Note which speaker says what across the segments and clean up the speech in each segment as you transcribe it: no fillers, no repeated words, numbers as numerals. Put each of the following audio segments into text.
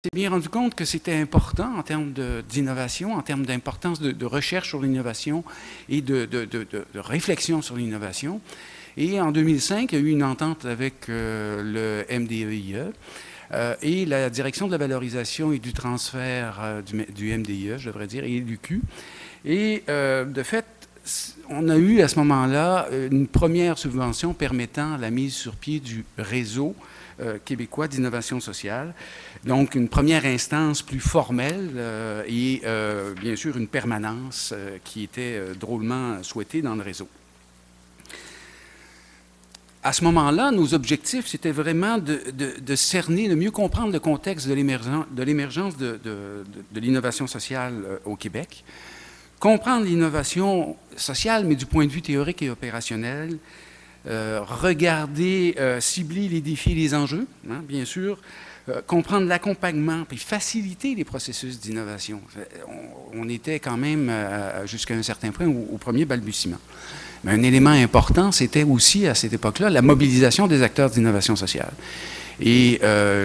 Speaker 1: s'est bien rendu compte que c'était important en termes d'innovation, en termes d'importance de recherche sur l'innovation et de réflexion sur l'innovation. Et en 2005, il y a eu une entente avec le MDEIE et la direction de la valorisation et du transfert du MDIE, je devrais dire, et l'UQ. Et de fait, on a eu à ce moment-là une première subvention permettant la mise sur pied du réseau québécois d'innovation sociale. Donc, une première instance plus formelle et bien sûr une permanence qui était drôlement souhaitée dans le réseau. À ce moment-là, nos objectifs, c'était vraiment de cerner, de mieux comprendre le contexte de l'émergence de l'innovation sociale au Québec, comprendre l'innovation sociale, mais du point de vue théorique et opérationnel, regarder, cibler les défis et les enjeux, hein, bien sûr, comprendre l'accompagnement, puis faciliter les processus d'innovation. On était quand même, jusqu'à un certain point, au premier balbutiement. Mais un élément important, c'était aussi, à cette époque-là, la mobilisation des acteurs d'innovation sociale. Et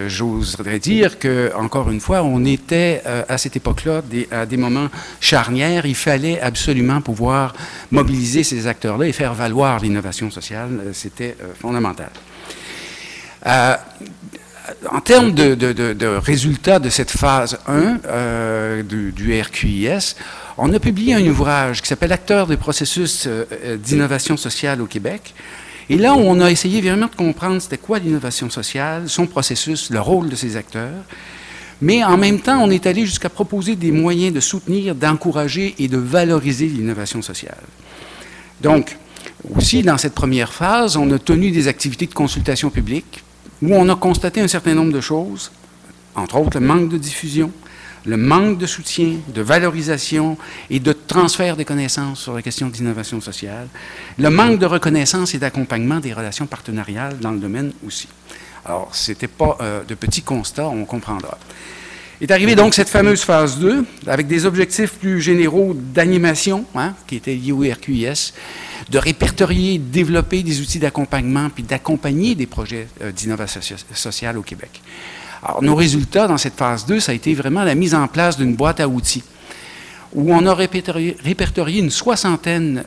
Speaker 1: j'oserais dire que, encore une fois, on était à cette époque-là à des moments charnières. Il fallait absolument pouvoir mobiliser ces acteurs-là et faire valoir l'innovation sociale. C'était fondamental. En termes de résultats de cette phase 1 du RQIS, on a publié un ouvrage qui s'appelle « Acteurs des processus d'innovation sociale au Québec ». Et là, on a essayé vraiment de comprendre c'était quoi l'innovation sociale, son processus, le rôle de ces acteurs. Mais en même temps, on est allé jusqu'à proposer des moyens de soutenir, d'encourager et de valoriser l'innovation sociale. Donc, aussi, dans cette première phase, on a tenu des activités de consultation publique où on a constaté un certain nombre de choses, entre autres le manque de diffusion, le manque de soutien, de valorisation et de transfert des connaissances sur la question d'innovation sociale, le manque de reconnaissance et d'accompagnement des relations partenariales dans le domaine aussi. Alors, ce n'était pas de petits constats, on comprendra. Est arrivée donc cette fameuse phase 2, avec des objectifs plus généraux d'animation, hein, qui étaient liés au RQIS, de répertorier, de développer des outils d'accompagnement, puis d'accompagner des projets d'innovation sociale au Québec. Alors, nos résultats dans cette phase 2, ça a été vraiment la mise en place d'une boîte à outils, où on a répertorié une soixantaine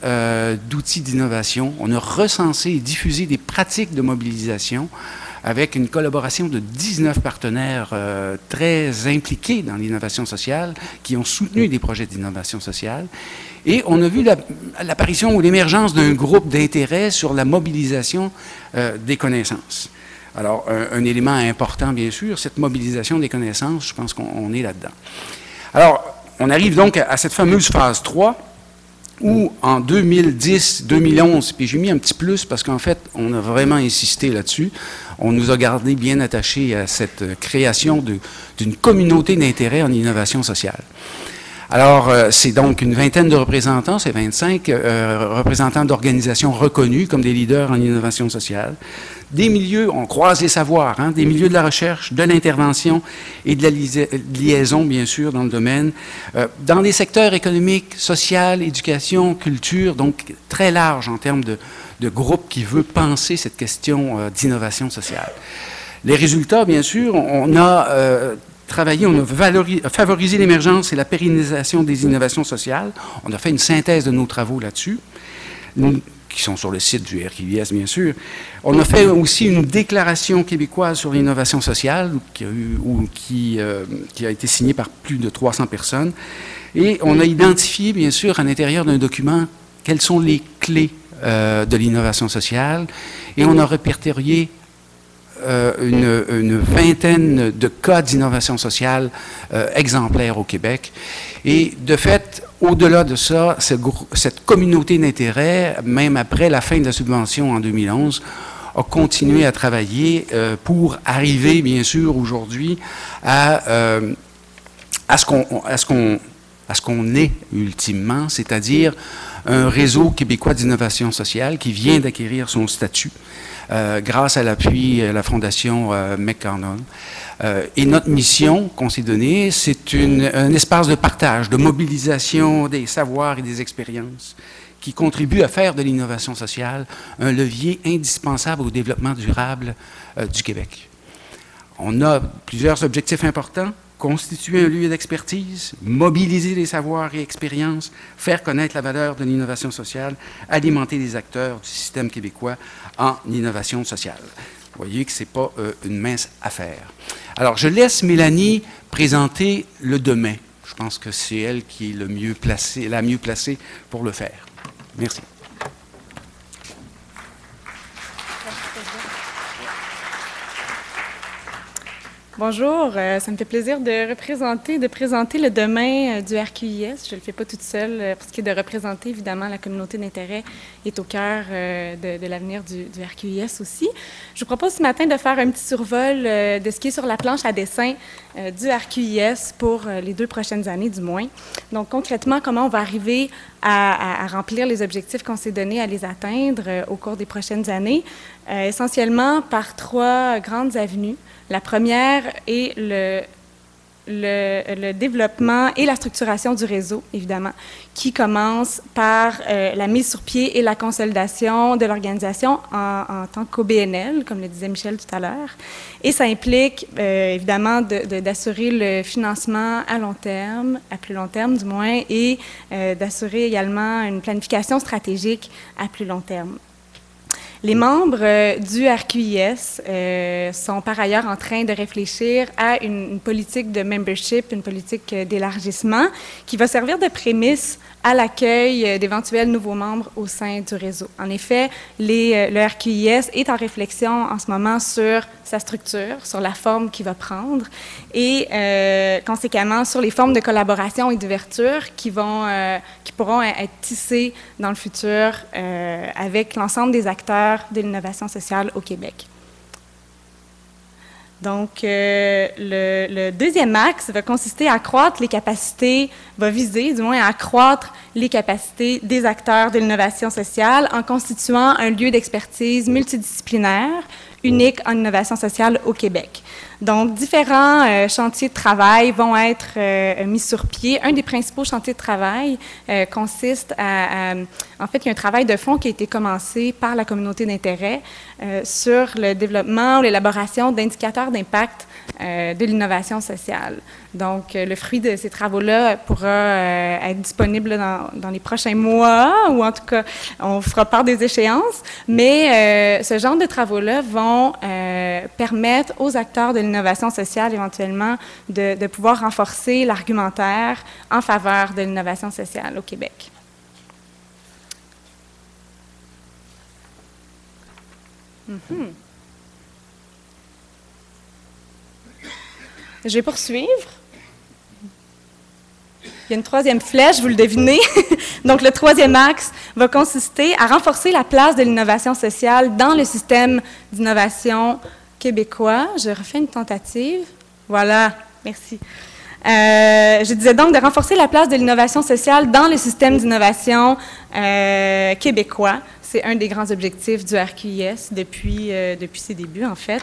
Speaker 1: d'outils d'innovation. On a recensé et diffusé des pratiques de mobilisation avec une collaboration de 19 partenaires très impliqués dans l'innovation sociale, qui ont soutenu des projets d'innovation sociale. Et on a vu l'apparition ou l'émergence d'un groupe d'intérêt sur la mobilisation des connaissances. Alors, un élément important, bien sûr, cette mobilisation des connaissances, je pense qu'on est là-dedans. Alors, on arrive donc à cette fameuse phase 3, où en 2010, 2011, puis j'ai mis un petit plus parce qu'en fait, on a vraiment insisté là-dessus. On nous a gardé bien attachés à cette création d'une communauté d'intérêt en innovation sociale. Alors, c'est donc une vingtaine de représentants, c'est 25 représentants d'organisations reconnues comme des leaders en innovation sociale. Des milieux, on croise les savoirs, hein, des milieux de la recherche, de l'intervention et de la liaison, bien sûr, dans le domaine, dans les secteurs économiques, social, éducation, culture, donc très large en termes de groupe qui veut penser cette question d'innovation sociale. Les résultats, bien sûr, on a travaillé, on a favorisé l'émergence et la pérennisation des innovations sociales. On a fait une synthèse de nos travaux là-dessus, qui sont sur le site du RQIS, bien sûr. On a fait aussi une déclaration québécoise sur l'innovation sociale qui a été signée par plus de 300 personnes. Et on a identifié, bien sûr, à l'intérieur d'un document, quelles sont les clés de l'innovation sociale. Et on a répertorié une vingtaine de cas d'innovation sociale exemplaires au Québec. Et de fait, au-delà de ça, cette communauté d'intérêt, même après la fin de la subvention en 2011, a continué à travailler pour arriver, bien sûr, aujourd'hui à ce qu'on est ultimement, c'est-à-dire un réseau québécois d'innovation sociale qui vient d'acquérir son statut grâce à l'appui de la Fondation McConnell. Et notre mission qu'on s'est donnée, c'est un espace de partage, de mobilisation des savoirs et des expériences qui contribue à faire de l'innovation sociale un levier indispensable au développement durable du Québec. On a plusieurs objectifs importants. Constituer un lieu d'expertise, mobiliser les savoirs et expériences, faire connaître la valeur de l'innovation sociale, alimenter les acteurs du système québécois en innovation sociale. Vous voyez que ce n'est pas une mince affaire. Alors, je laisse Mélanie présenter le demain. Je pense que c'est elle qui est la mieux placée pour le faire. Merci.
Speaker 2: Bonjour, ça me fait plaisir de présenter le demain du RQIS. Je ne le fais pas toute seule, parce que de représenter, évidemment, la communauté d'intérêt est au cœur de l'avenir du RQIS aussi. Je vous propose ce matin de faire un petit survol de ce qui est sur la planche à dessin du RQIS pour les 2 prochaines années, du moins. Donc, concrètement, comment on va arriver à remplir les objectifs qu'on s'est donnés, à les atteindre au cours des prochaines années, essentiellement par 3 grandes avenues. La première est le développement et la structuration du réseau, évidemment, qui commence par la mise sur pied et la consolidation de l'organisation en tant qu'OBNL, comme le disait Michel tout à l'heure. Et ça implique, évidemment, d'assurer le financement à long terme, à plus long terme du moins, et d'assurer également une planification stratégique à plus long terme. Les membres du RQIS sont par ailleurs en train de réfléchir à une politique de membership, une politique d'élargissement qui va servir de prémisse à l'accueil d'éventuels nouveaux membres au sein du réseau. En effet, le RQIS est en réflexion en ce moment sur sa structure, sur la forme qu'il va prendre et conséquemment sur les formes de collaboration et d'ouverture qui pourront être tissées dans le futur avec l'ensemble des acteurs de l'innovation sociale au Québec. Donc, le deuxième axe va consister à accroître les capacités, va viser du moins à accroître les capacités des acteurs de l'innovation sociale en constituant un lieu d'expertise multidisciplinaire unique en innovation sociale au Québec. Donc, différents chantiers de travail vont être mis sur pied. Un des principaux chantiers de travail consiste en fait, il y a un travail de fond qui a été commencé par la communauté d'intérêt sur le développement ou l'élaboration d'indicateurs d'impact de l'innovation sociale. Donc, le fruit de ces travaux-là pourra être disponible dans les prochains mois, ou en tout cas, on fera part des échéances, mais ce genre de travaux-là vont permettre aux acteurs de l'innovation sociale, éventuellement, de pouvoir renforcer l'argumentaire en faveur de l'innovation sociale au Québec. Je vais poursuivre. Il y a une troisième flèche, vous le devinez. Donc, le troisième axe va consister à renforcer la place de l'innovation sociale dans le système d'innovation québécois. Je refais une tentative. Voilà, merci. Je disais donc de renforcer la place de l'innovation sociale dans le système d'innovation québécois. C'est un des grands objectifs du RQIS depuis ses débuts, en fait.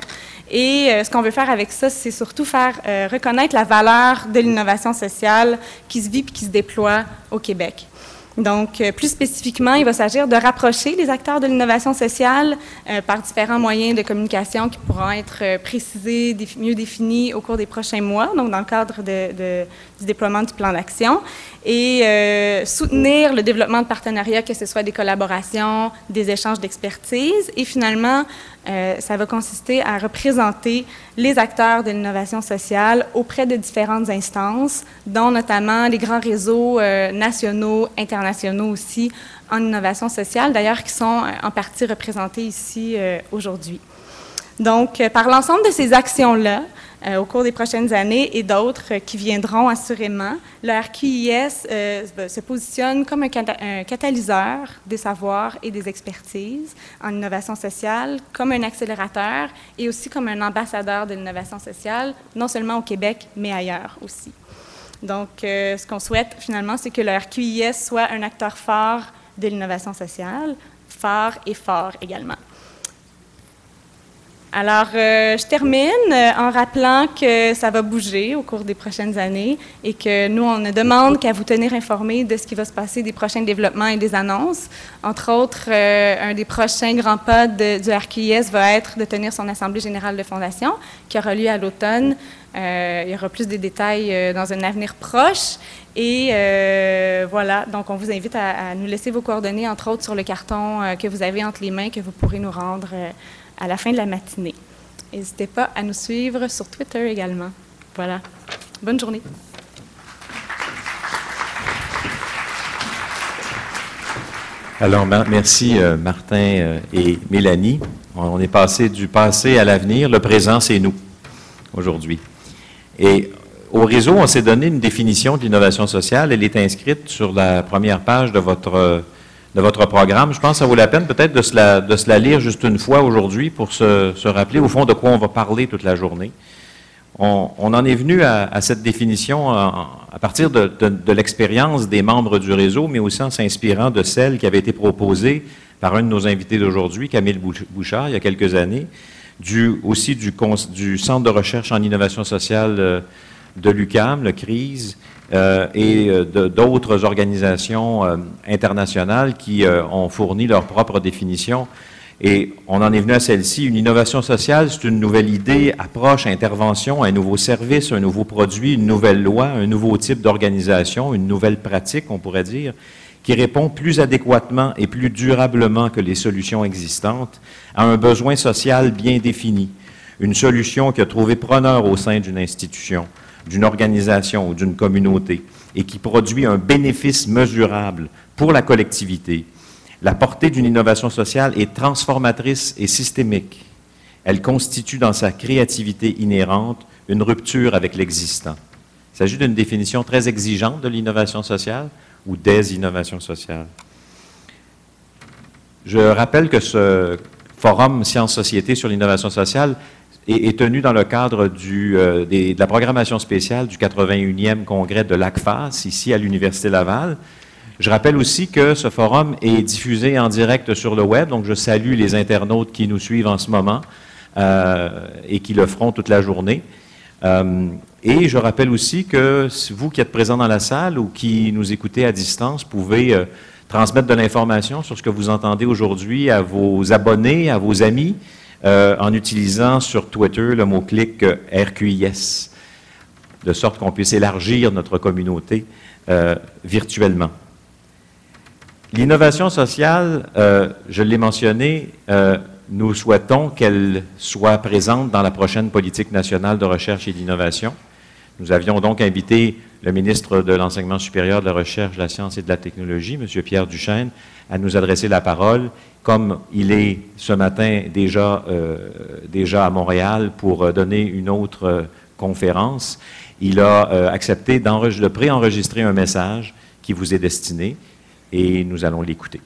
Speaker 2: Et ce qu'on veut faire avec ça, c'est surtout faire reconnaître la valeur de l'innovation sociale qui se vit et qui se déploie au Québec. Donc, plus spécifiquement, il va s'agir de rapprocher les acteurs de l'innovation sociale par différents moyens de communication qui pourront être précisés, mieux définis au cours des prochains mois, donc dans le cadre du déploiement du plan d'action, et soutenir le développement de partenariats, que ce soit des collaborations, des échanges d'expertise, et finalement, ça va consister à représenter les acteurs de l'innovation sociale auprès de différentes instances, dont notamment les grands réseaux nationaux, internationaux aussi, en innovation sociale, d'ailleurs, qui sont en partie représentés ici aujourd'hui. Donc, par l'ensemble de ces actions-là, au cours des prochaines années et d'autres qui viendront assurément, le RQIS se positionne comme un catalyseur des savoirs et des expertises en innovation sociale, comme un accélérateur et aussi comme un ambassadeur de l'innovation sociale, non seulement au Québec, mais ailleurs aussi. Donc, ce qu'on souhaite finalement, c'est que le RQIS soit un acteur fort de l'innovation sociale, fort et fort également. Alors, je termine en rappelant que ça va bouger au cours des prochaines années et que nous, on ne demande qu'à vous tenir informés de ce qui va se passer, des prochains développements et des annonces. Entre autres, un des prochains grands pas du RQIS va être de tenir son Assemblée générale de fondation, qui aura lieu à l'automne. Il y aura plus de détails dans un avenir proche. Et voilà, donc on vous invite à nous laisser vos coordonnées, entre autres sur le carton que vous avez entre les mains, que vous pourrez nous rendre à la fin de la matinée. N'hésitez pas à nous suivre sur Twitter également. Voilà. Bonne journée.
Speaker 3: Alors, merci Martin et Mélanie. On est passé du passé à l'avenir. Le présent, c'est nous, aujourd'hui. Et au réseau, on s'est donné une définition de l'innovation sociale. Elle est inscrite sur la première page de votre programme. Je pense que ça vaut la peine peut-être de se la lire juste une fois aujourd'hui pour se rappeler au fond de quoi on va parler toute la journée. On en est venu à cette définition à partir de l'expérience des membres du réseau, mais aussi en s'inspirant de celle qui avait été proposée par un de nos invités d'aujourd'hui, Camille Bouchard, il y a quelques années, aussi du Centre de recherche en innovation sociale de l'UQAM, le CRISE, et d'autres organisations internationales qui ont fourni leur propre définition. Et on en est venu à celle-ci. Une innovation sociale, c'est une nouvelle idée, approche, intervention, un nouveau service, un nouveau produit, une nouvelle loi, un nouveau type d'organisation, une nouvelle pratique, on pourrait dire, qui répond plus adéquatement et plus durablement que les solutions existantes à un besoin social bien défini, une solution qui a trouvé preneur au sein d'une institution, d'une organisation ou d'une communauté et qui produit un bénéfice mesurable pour la collectivité. La portée d'une innovation sociale est transformatrice et systémique. Elle constitue dans sa créativité inhérente une rupture avec l'existant. Il s'agit d'une définition très exigeante de l'innovation sociale ou des innovations sociales. Je rappelle que ce forum Sciences-Société sur l'innovation sociale est tenu dans le cadre de la programmation spéciale du 81e congrès de l'ACFAS, ici à l'Université Laval. Je rappelle aussi que ce forum est diffusé en direct sur le web, donc je salue les internautes qui nous suivent en ce moment et qui le feront toute la journée. Et je rappelle aussi que vous qui êtes présents dans la salle ou qui nous écoutez à distance, pouvez transmettre de l'information sur ce que vous entendez aujourd'hui à vos abonnés, à vos amis, en utilisant sur Twitter le mot-clic RQIS, de sorte qu'on puisse élargir notre communauté virtuellement. L'innovation sociale, je l'ai mentionné, nous souhaitons qu'elle soit présente dans la prochaine politique nationale de recherche et d'innovation. Nous avions donc invité le ministre de l'Enseignement supérieur, de la Recherche, de la Science et de la Technologie, M. Pierre Duchesne, à nous adresser la parole, comme il est ce matin déjà à Montréal pour donner une autre conférence. Il a accepté de préenregistrer un message qui vous est destiné et nous allons l'écouter.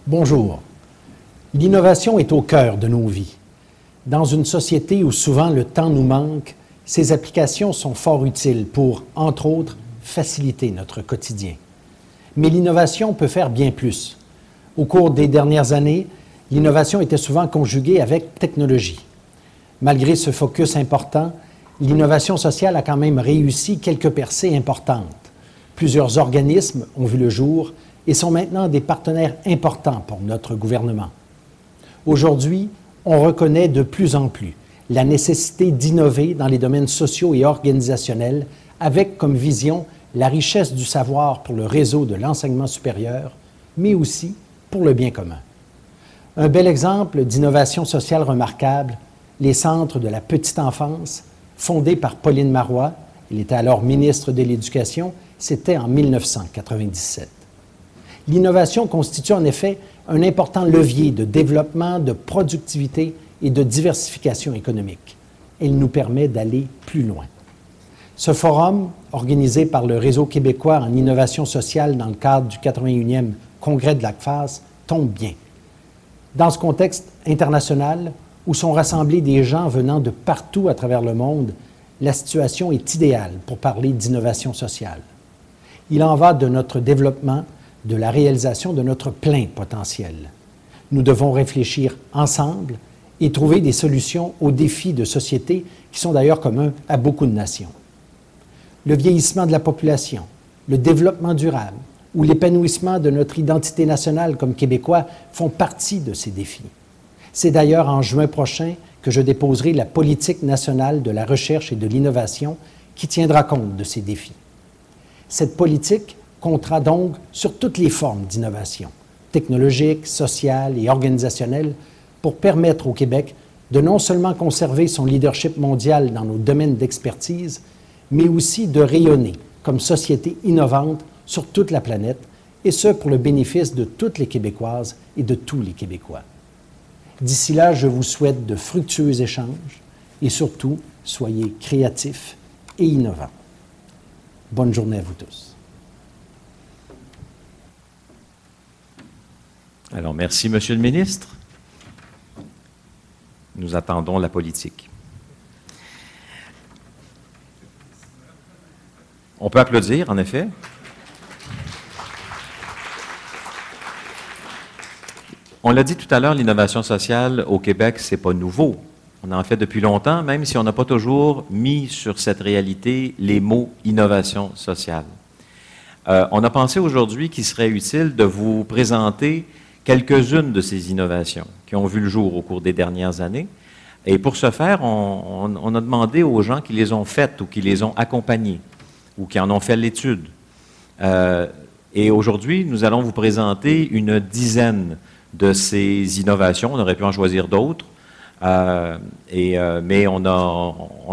Speaker 4: Bonjour. L'innovation est au cœur de nos vies. Dans une société où souvent le temps nous manque, ces applications sont fort utiles pour, entre autres, faciliter notre quotidien. Mais l'innovation peut faire bien plus. Au cours des dernières années, l'innovation était souvent conjuguée avec technologie. Malgré ce focus important, l'innovation sociale a quand même réussi quelques percées importantes. Plusieurs organismes ont vu le jour et sont maintenant des partenaires importants pour notre gouvernement. Aujourd'hui, on reconnaît de plus en plus la nécessité d'innover dans les domaines sociaux et organisationnels avec comme vision la richesse du savoir pour le réseau de l'enseignement supérieur, mais aussi pour le bien commun. Un bel exemple d'innovation sociale remarquable, les centres de la petite enfance, fondés par Pauline Marois, elle était alors ministre de l'Éducation, c'était en 1997. L'innovation constitue en effet un important levier de développement, de productivité et de diversification économique. Elle nous permet d'aller plus loin. Ce forum, organisé par le Réseau québécois en innovation sociale dans le cadre du 81e congrès de l'ACFAS tombe bien. Dans ce contexte international, où sont rassemblés des gens venant de partout à travers le monde, la situation est idéale pour parler d'innovation sociale. Il en va de notre développement, de la réalisation de notre plein potentiel. Nous devons réfléchir ensemble et trouver des solutions aux défis de société qui sont d'ailleurs communs à beaucoup de nations. Le vieillissement de la population, le développement durable ou l'épanouissement de notre identité nationale comme Québécois font partie de ces défis. C'est d'ailleurs en juin prochain que je déposerai la politique nationale de la recherche et de l'innovation qui tiendra compte de ces défis. Cette politique comptera donc sur toutes les formes d'innovation, technologique, sociale et organisationnelle, pour permettre au Québec de non seulement conserver son leadership mondial dans nos domaines d'expertise, mais aussi de rayonner comme société innovante sur toute la planète, et ce pour le bénéfice de toutes les Québécoises et de tous les Québécois. D'ici là, je vous souhaite de fructueux échanges et surtout, soyez créatifs et innovants. Bonne journée à vous tous.
Speaker 3: Alors, merci, Monsieur le ministre. Nous attendons la politique. On peut applaudir, en effet. On l'a dit tout à l'heure, l'innovation sociale au Québec, c'est pas nouveau. On en fait depuis longtemps, même si on n'a pas toujours mis sur cette réalité les mots « innovation sociale ». On a pensé aujourd'hui qu'il serait utile de vous présenter quelques-unes de ces innovations qui ont vu le jour au cours des dernières années. Et pour ce faire, on a demandé aux gens qui les ont faites ou qui les ont accompagnées ou qui en ont fait l'étude. Et aujourd'hui, nous allons vous présenter une dizaine de ces innovations. On aurait pu en choisir d'autres, mais on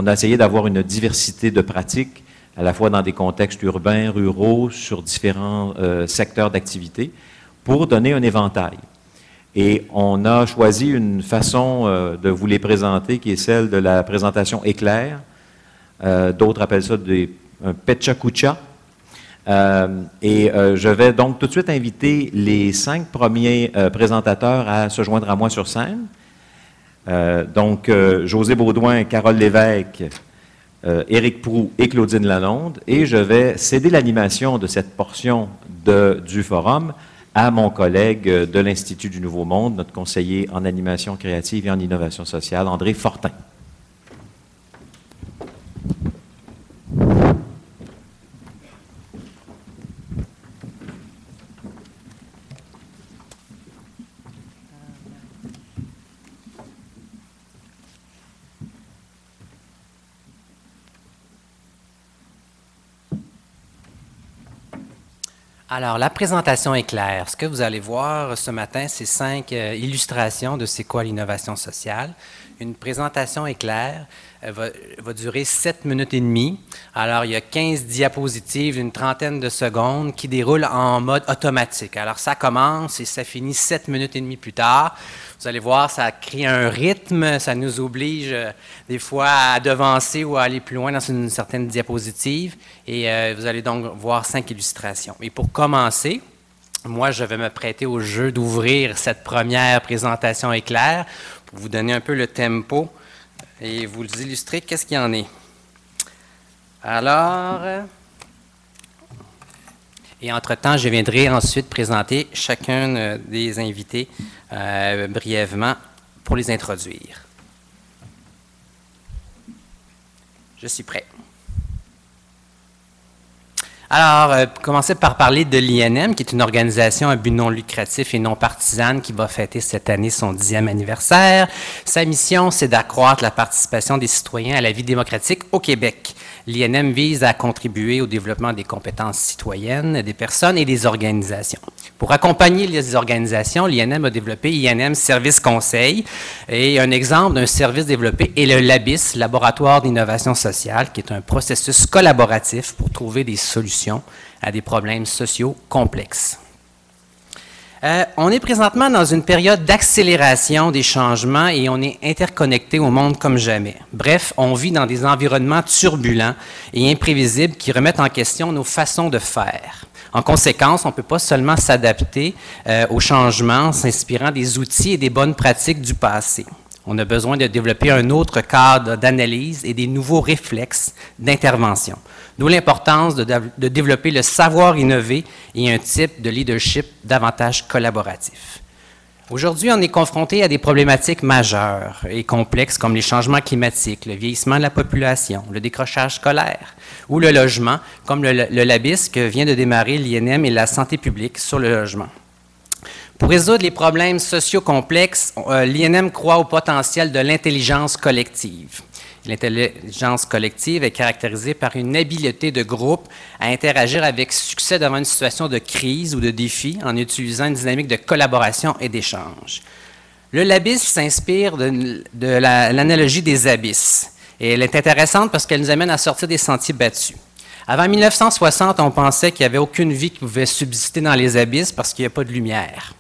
Speaker 3: a essayé d'avoir une diversité de pratiques, à la fois dans des contextes urbains, ruraux, sur différents secteurs d'activité, pour donner un éventail. Et on a choisi une façon de vous les présenter qui est celle de la présentation éclair. D'autres appellent ça un pecha-kucha. Je vais donc tout de suite inviter les 5 premiers présentateurs à se joindre à moi sur scène. José Baudouin, Carole Lévesque, Éric Proulx et Claudine Lalonde. Et je vais céder l'animation de cette portion du forum à mon collègue de l'Institut du Nouveau Monde, notre conseiller en animation créative et en innovation sociale, André Fortin.
Speaker 5: Alors, la présentation est claire. Ce que vous allez voir ce matin, c'est 5 illustrations de c'est quoi l'innovation sociale. Une présentation éclair va durer 7 minutes et demie. Alors, il y a 15 diapositives d'une trentaine de secondes qui déroulent en mode automatique. Alors, ça commence et ça finit 7 minutes et demie plus tard. Vous allez voir, ça crée un rythme, ça nous oblige des fois à devancer ou à aller plus loin dans une certaine diapositive. Et vous allez donc voir 5 illustrations. Et pour commencer, moi, je vais me prêter au jeu d'ouvrir cette première présentation éclair pour vous donner un peu le tempo et vous illustrer qu'est-ce qu'il y en est. Alors, et entre-temps, je viendrai ensuite présenter chacun des invités brièvement pour les introduire. Je suis prêt. Alors, commencer par parler de l'INM, qui est une organisation à but non lucratif et non partisane qui va fêter cette année son 10e anniversaire. Sa mission, c'est d'accroître la participation des citoyens à la vie démocratique au Québec. L'INM vise à contribuer au développement des compétences citoyennes des personnes et des organisations. Pour accompagner les organisations, l'INM a développé INM Service Conseil. Et un exemple d'un service développé est le LABIS, Laboratoire d'innovation sociale, qui est un processus collaboratif pour trouver des solutions à des problèmes sociaux complexes. On est présentement dans une période d'accélération des changements et on est interconnecté au monde comme jamais. Bref, on vit dans des environnements turbulents et imprévisibles qui remettent en question nos façons de faire. En conséquence, on ne peut pas seulement s'adapter aux changements en s'inspirant des outils et des bonnes pratiques du passé. On a besoin de développer un autre cadre d'analyse et des nouveaux réflexes d'intervention. D'où l'importance de développer le savoir innové et un type de leadership davantage collaboratif. Aujourd'hui, on est confronté à des problématiques majeures et complexes comme les changements climatiques, le vieillissement de la population, le décrochage scolaire ou le logement, comme le LABIS que vient de démarrer l'INM et la santé publique sur le logement. Pour résoudre les problèmes sociaux complexes, l'INM croit au potentiel de l'intelligence collective. L'intelligence collective est caractérisée par une habileté de groupe à interagir avec succès devant une situation de crise ou de défi en utilisant une dynamique de collaboration et d'échange. Le LABIS s'inspire de l'analogie des abysses. Et elle est intéressante parce qu'elle nous amène à sortir des sentiers battus. Avant 1960, on pensait qu'il n'y avait aucune vie qui pouvait subsister dans les abysses parce qu'il n'y a pas de lumière.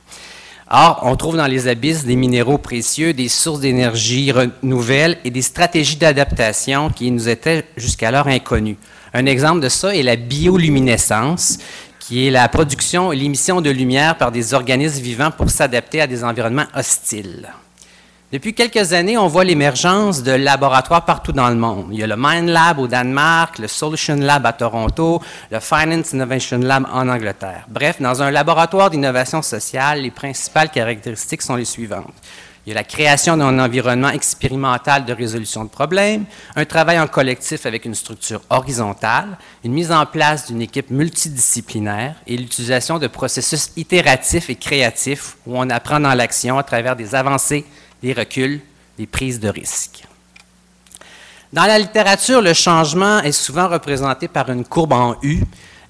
Speaker 5: Or, on trouve dans les abysses des minéraux précieux, des sources d'énergie nouvelles et des stratégies d'adaptation qui nous étaient jusqu'alors inconnues. Un exemple de ça est la bioluminescence, qui est la production et l'émission de lumière par des organismes vivants pour s'adapter à des environnements hostiles. Depuis quelques années, on voit l'émergence de laboratoires partout dans le monde. Il y a le Mind Lab au Danemark, le Solution Lab à Toronto, le Finance Innovation Lab en Angleterre. Bref, dans un laboratoire d'innovation sociale, les principales caractéristiques sont les suivantes. Il y a la création d'un environnement expérimental de résolution de problèmes, un travail en collectif avec une structure horizontale, une mise en place d'une équipe multidisciplinaire et l'utilisation de processus itératifs et créatifs où on apprend dans l'action à travers des avancées, des reculs, des prises de risques. Dans la littérature, le changement est souvent représenté par une courbe en U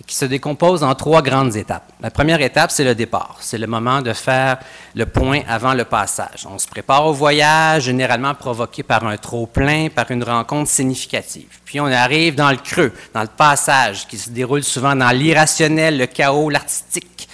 Speaker 5: qui se décompose en 3 grandes étapes. La première étape, c'est le départ. C'est le moment de faire le point avant le passage. On se prépare au voyage, généralement provoqué par un trop-plein, par une rencontre significative. Puis on arrive dans le creux, dans le passage, qui se déroule souvent dans l'irrationnel, le chaos, l'artistique.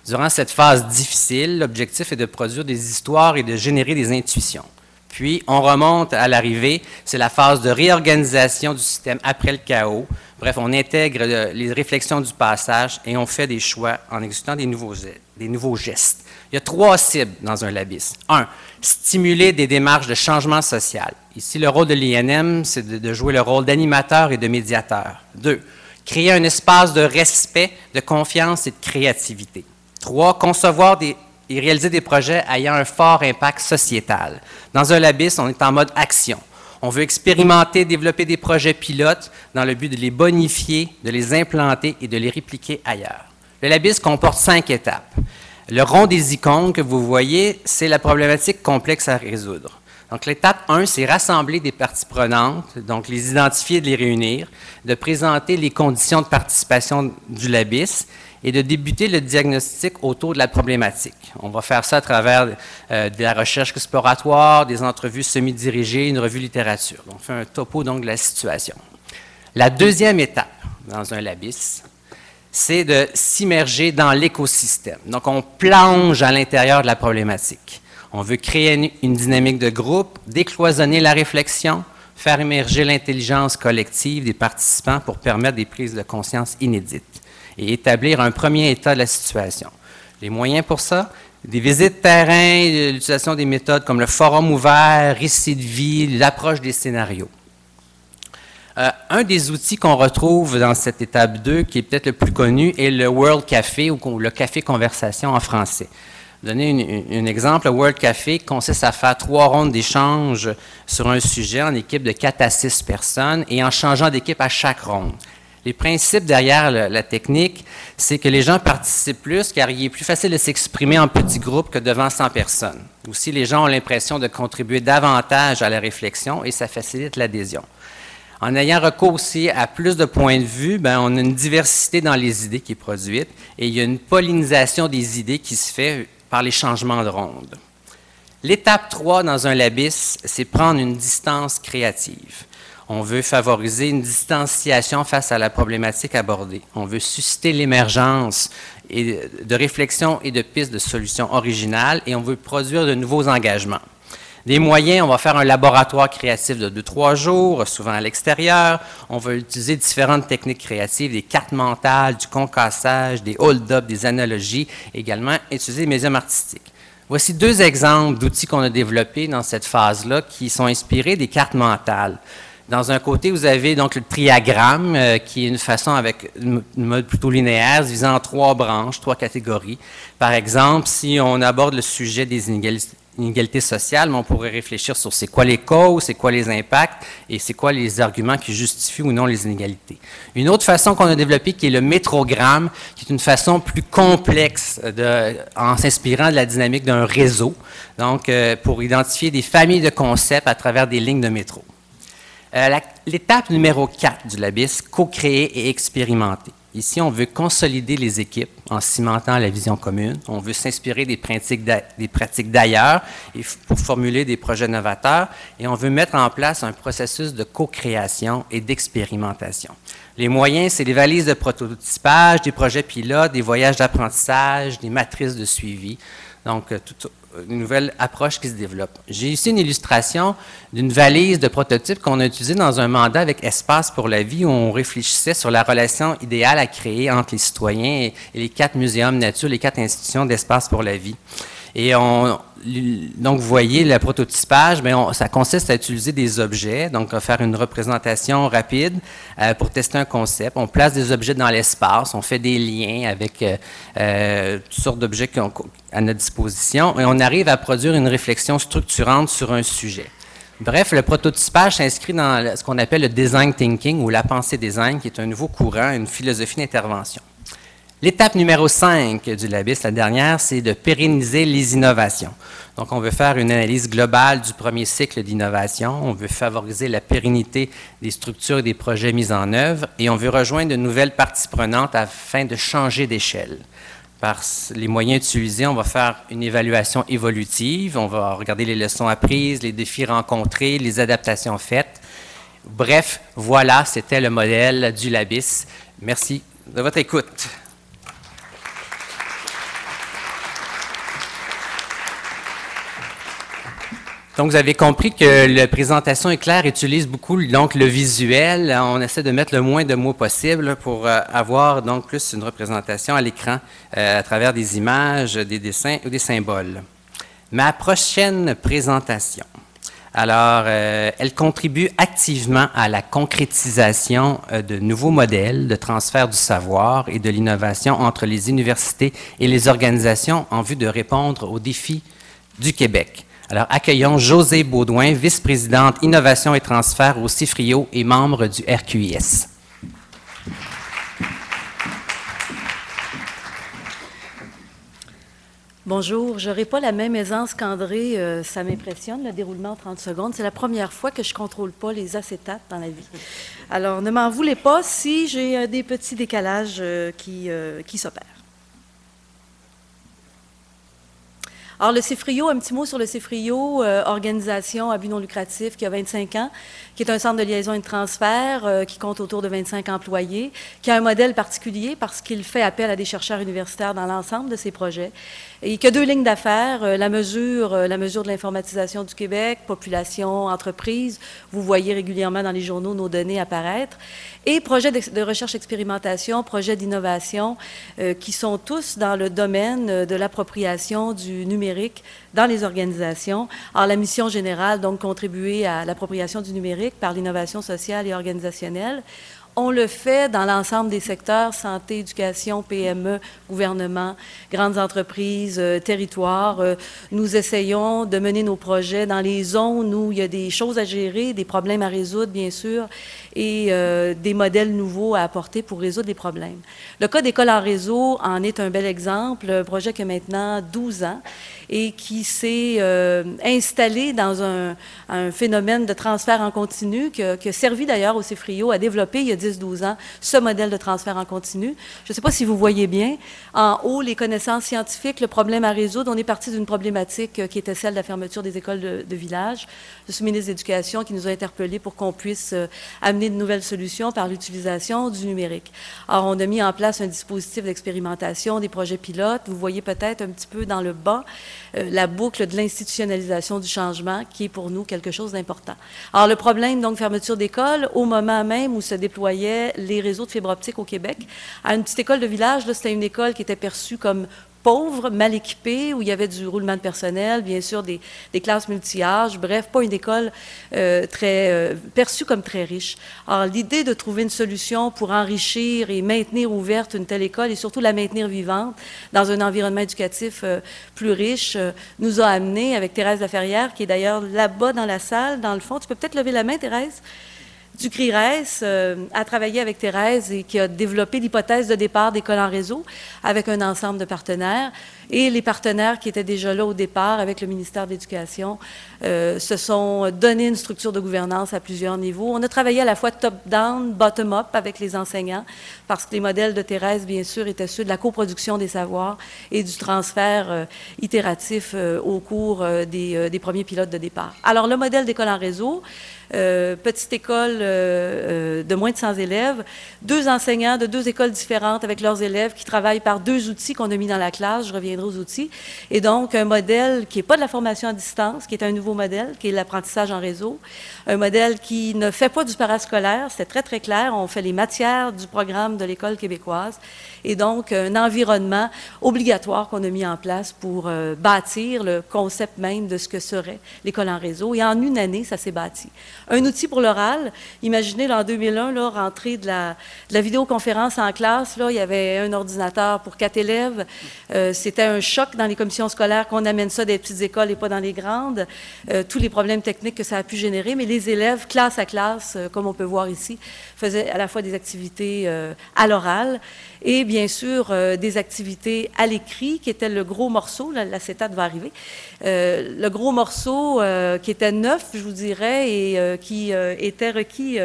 Speaker 5: Durant cette phase difficile, l'objectif est de produire des histoires et de générer des intuitions. Puis, on remonte à l'arrivée, c'est la phase de réorganisation du système après le chaos. Bref, on intègre les réflexions du passage et on fait des choix en exécutant des nouveaux gestes. Il y a 3 cibles dans un LABIS. 1. Stimuler des démarches de changement social. Ici, le rôle de l'INM, c'est de jouer le rôle d'animateur et de médiateur. 2. Créer un espace de respect, de confiance et de créativité. 3. Concevoir et réaliser des projets ayant un fort impact sociétal. Dans un LABIS, on est en mode action. On veut expérimenter, développer des projets pilotes dans le but de les bonifier, de les implanter et de les répliquer ailleurs. Le LABIS comporte 5 étapes. Le rond des icônes que vous voyez, c'est la problématique complexe à résoudre. Donc, l'étape 1, c'est rassembler des parties prenantes, donc les identifier et de les réunir, de présenter les conditions de participation du LABIS et de débuter le diagnostic autour de la problématique. On va faire ça à travers de la recherche exploratoire, des entrevues semi-dirigées, une revue littérature. On fait un topo donc de la situation. La deuxième étape dans un LABIS, c'est de s'immerger dans l'écosystème. Donc, on plonge à l'intérieur de la problématique. On veut créer une dynamique de groupe, décloisonner la réflexion, faire émerger l'intelligence collective des participants pour permettre des prises de conscience inédites et établir un premier état de la situation. Les moyens pour ça, des visites terrain, l'utilisation des méthodes comme le forum ouvert, récit de vie, l'approche des scénarios. Un des outils qu'on retrouve dans cette étape 2, qui est peut-être le plus connu, est le World Café ou le Café Conversation en français. Donner un exemple, le World Café consiste à faire 3 rondes d'échange sur un sujet en équipe de 4 à 6 personnes et en changeant d'équipe à chaque ronde. Les principes derrière la technique, c'est que les gens participent plus car il est plus facile de s'exprimer en petits groupes que devant 100 personnes. Aussi, les gens ont l'impression de contribuer davantage à la réflexion et ça facilite l'adhésion. En ayant recours aussi à plus de points de vue, on a une diversité dans les idées qui est produite et il y a une pollinisation des idées qui se fait par les changements de ronde. L'étape 3 dans un LABIS, c'est prendre une distance créative. On veut favoriser une distanciation face à la problématique abordée. On veut susciter l'émergence de réflexions et de pistes de solutions originales et on veut produire de nouveaux engagements. Les moyens, on va faire un laboratoire créatif de 2-3 jours, souvent à l'extérieur. On va utiliser différentes techniques créatives, des cartes mentales, du concassage, des hold-up, des analogies, également utiliser les médiums artistiques. Voici 2 exemples d'outils qu'on a développés dans cette phase-là qui sont inspirés des cartes mentales. Dans un côté, vous avez donc le triagramme, qui est une façon avec une mode plutôt linéaire, divisant en 3 branches, 3 catégories. Par exemple, si on aborde le sujet des inégalités sociales, on pourrait réfléchir sur c'est quoi les causes, c'est quoi les impacts et c'est quoi les arguments qui justifient ou non les inégalités. Une autre façon qu'on a développée qui est le métrogramme, qui est une façon plus complexe en s'inspirant de la dynamique d'un réseau, donc pour identifier des familles de concepts à travers des lignes de métro. L'étape numéro 4 du LABIS, co-créer et expérimenter. Ici, on veut consolider les équipes en cimentant la vision commune. On veut s'inspirer des pratiques d'ailleurs pour formuler des projets novateurs et on veut mettre en place un processus de co-création et d'expérimentation. Les moyens, c'est des valises de prototypage, des projets pilotes, des voyages d'apprentissage, des matrices de suivi. Donc, une nouvelle approche qui se développe. J'ai ici une illustration d'une valise de prototype qu'on a utilisée dans un mandat avec Espace pour la vie où on réfléchissait sur la relation idéale à créer entre les citoyens et les 4 muséums nature, les 4 institutions d'Espace pour la vie. Et donc, vous voyez, le prototypage, ça consiste à utiliser des objets, donc à faire une représentation rapide pour tester un concept. On place des objets dans l'espace, on fait des liens avec toutes sortes d'objets à notre disposition et on arrive à produire une réflexion structurante sur un sujet. Bref, le prototypage s'inscrit dans ce qu'on appelle le design thinking ou la pensée design, qui est un nouveau courant, une philosophie d'intervention. L'étape numéro 5 du LABIS, la dernière, c'est de pérenniser les innovations. Donc, on veut faire une analyse globale du premier cycle d'innovation, on veut favoriser la pérennité des structures et des projets mis en œuvre, et on veut rejoindre de nouvelles parties prenantes afin de changer d'échelle. Par les moyens utilisés, on va faire une évaluation évolutive, on va regarder les leçons apprises, les défis rencontrés, les adaptations faites. Bref, voilà, c'était le modèle du LABIS. Merci de votre écoute. Donc, vous avez compris que la présentation éclair utilise beaucoup donc, le visuel. On essaie de mettre le moins de mots possible pour avoir donc plus une représentation à l'écran à travers des images, des dessins ou des symboles. Ma prochaine présentation, alors, elle contribue activement à la concrétisation de nouveaux modèles de transfert du savoir et de l'innovation entre les universités et les organisations en vue de répondre aux défis du Québec. Alors, accueillons Josée Baudouin, vice-présidente Innovation et Transfert au CIFRIO et membre du RQIS.
Speaker 6: Bonjour, je n'aurai pas la même aisance qu'André, ça m'impressionne, le déroulement en 30 secondes. C'est la première fois que je ne contrôle pas les acétates dans la vie. Alors, ne m'en voulez pas si j'ai des petits décalages qui s'opèrent. Alors, le CIFRIO, un petit mot sur le CIFRIO, organisation à but non lucratif qui a 25 ans, qui est un centre de liaison et de transfert qui compte autour de 25 employés, qui a un modèle particulier parce qu'il fait appel à des chercheurs universitaires dans l'ensemble de ses projets et qui a 2 lignes d'affaires, la mesure de l'informatisation du Québec, population, entreprise. Vous voyez régulièrement dans les journaux nos données apparaître. Et projets de recherche-expérimentation, projets d'innovation qui sont tous dans le domaine de l'appropriation du numérique dans les organisations. Alors, la mission générale, donc, contribuer à l'appropriation du numérique par l'innovation sociale et organisationnelle. On le fait dans l'ensemble des secteurs, santé, éducation, PME, gouvernement, grandes entreprises, territoires. Nous essayons de mener nos projets dans les zones où il y a des choses à gérer, des problèmes à résoudre, bien sûr, et des modèles nouveaux à apporter pour résoudre les problèmes. Le cas d'École en réseau en est un bel exemple, un projet qui a maintenant 12 ans et qui s'est installé dans un phénomène de transfert en continu qui a servi d'ailleurs au CIFRIO à développer il y a 10 10-12 ans, ce modèle de transfert en continu. Je ne sais pas si vous voyez bien. En haut, les connaissances scientifiques, le problème à résoudre. On est parti d'une problématique qui était celle de la fermeture des écoles de village. Le sous-ministre de l'Éducation qui nous a interpellés pour qu'on puisse amener de nouvelles solutions par l'utilisation du numérique. Alors, on a mis en place un dispositif d'expérimentation, des projets pilotes. Vous voyez peut-être un petit peu dans le bas la boucle de l'institutionnalisation du changement qui est pour nous quelque chose d'important. Alors, le problème, donc, fermeture d'école, au moment même où se déployaient les réseaux de fibre optique au Québec, à une petite école de village, là, c'était une école qui était perçue comme pauvre, mal équipée, où il y avait du roulement de personnel, bien sûr des classes multi-âges, bref, pas une école perçue comme très riche. Alors, l'idée de trouver une solution pour enrichir et maintenir ouverte une telle école et surtout la maintenir vivante dans un environnement éducatif plus riche nous a amené avec Thérèse Laferrière, qui est d'ailleurs là-bas dans la salle, dans le fond. Tu peux peut-être lever la main, Thérèse? Du CRIRES a travaillé avec Thérèse et qui a développé l'hypothèse de départ d'école en réseau avec un ensemble de partenaires. Et les partenaires qui étaient déjà là au départ avec le ministère de l'Éducation se sont donné une structure de gouvernance à plusieurs niveaux. On a travaillé à la fois top-down, bottom-up avec les enseignants parce que les modèles de Thérèse, bien sûr, étaient ceux de la coproduction des savoirs et du transfert itératif au cours des premiers pilotes de départ. Alors, le modèle d'école en réseau, petite école de moins de 100 élèves, 2 enseignants de 2 écoles différentes avec leurs élèves qui travaillent par 2 outils qu'on a mis dans la classe. Je reviendrai aux outils. Et donc, un modèle qui n'est pas de la formation à distance, qui est un nouveau modèle, qui est l'apprentissage en réseau. Un modèle qui ne fait pas du parascolaire, c'est très, très clair. On fait les matières du programme de l'École québécoise. Et donc, un environnement obligatoire qu'on a mis en place pour bâtir le concept même de ce que serait l'école en réseau. Et en une année, ça s'est bâti. Un outil pour l'oral. Imaginez, là, en 2001, là, rentrée de la vidéoconférence en classe, là, il y avait un ordinateur pour 4 élèves. C'était un choc dans les commissions scolaires qu'on amène ça des petites écoles et pas dans les grandes. Tous les problèmes techniques que ça a pu générer. Mais les élèves, classe à classe, comme on peut voir ici, faisaient à la fois des activités à l'oral et bien sûr des activités à l'écrit, qui était le gros morceau, l'acétate va arriver, le gros morceau qui était neuf, je vous dirais, et qui était requis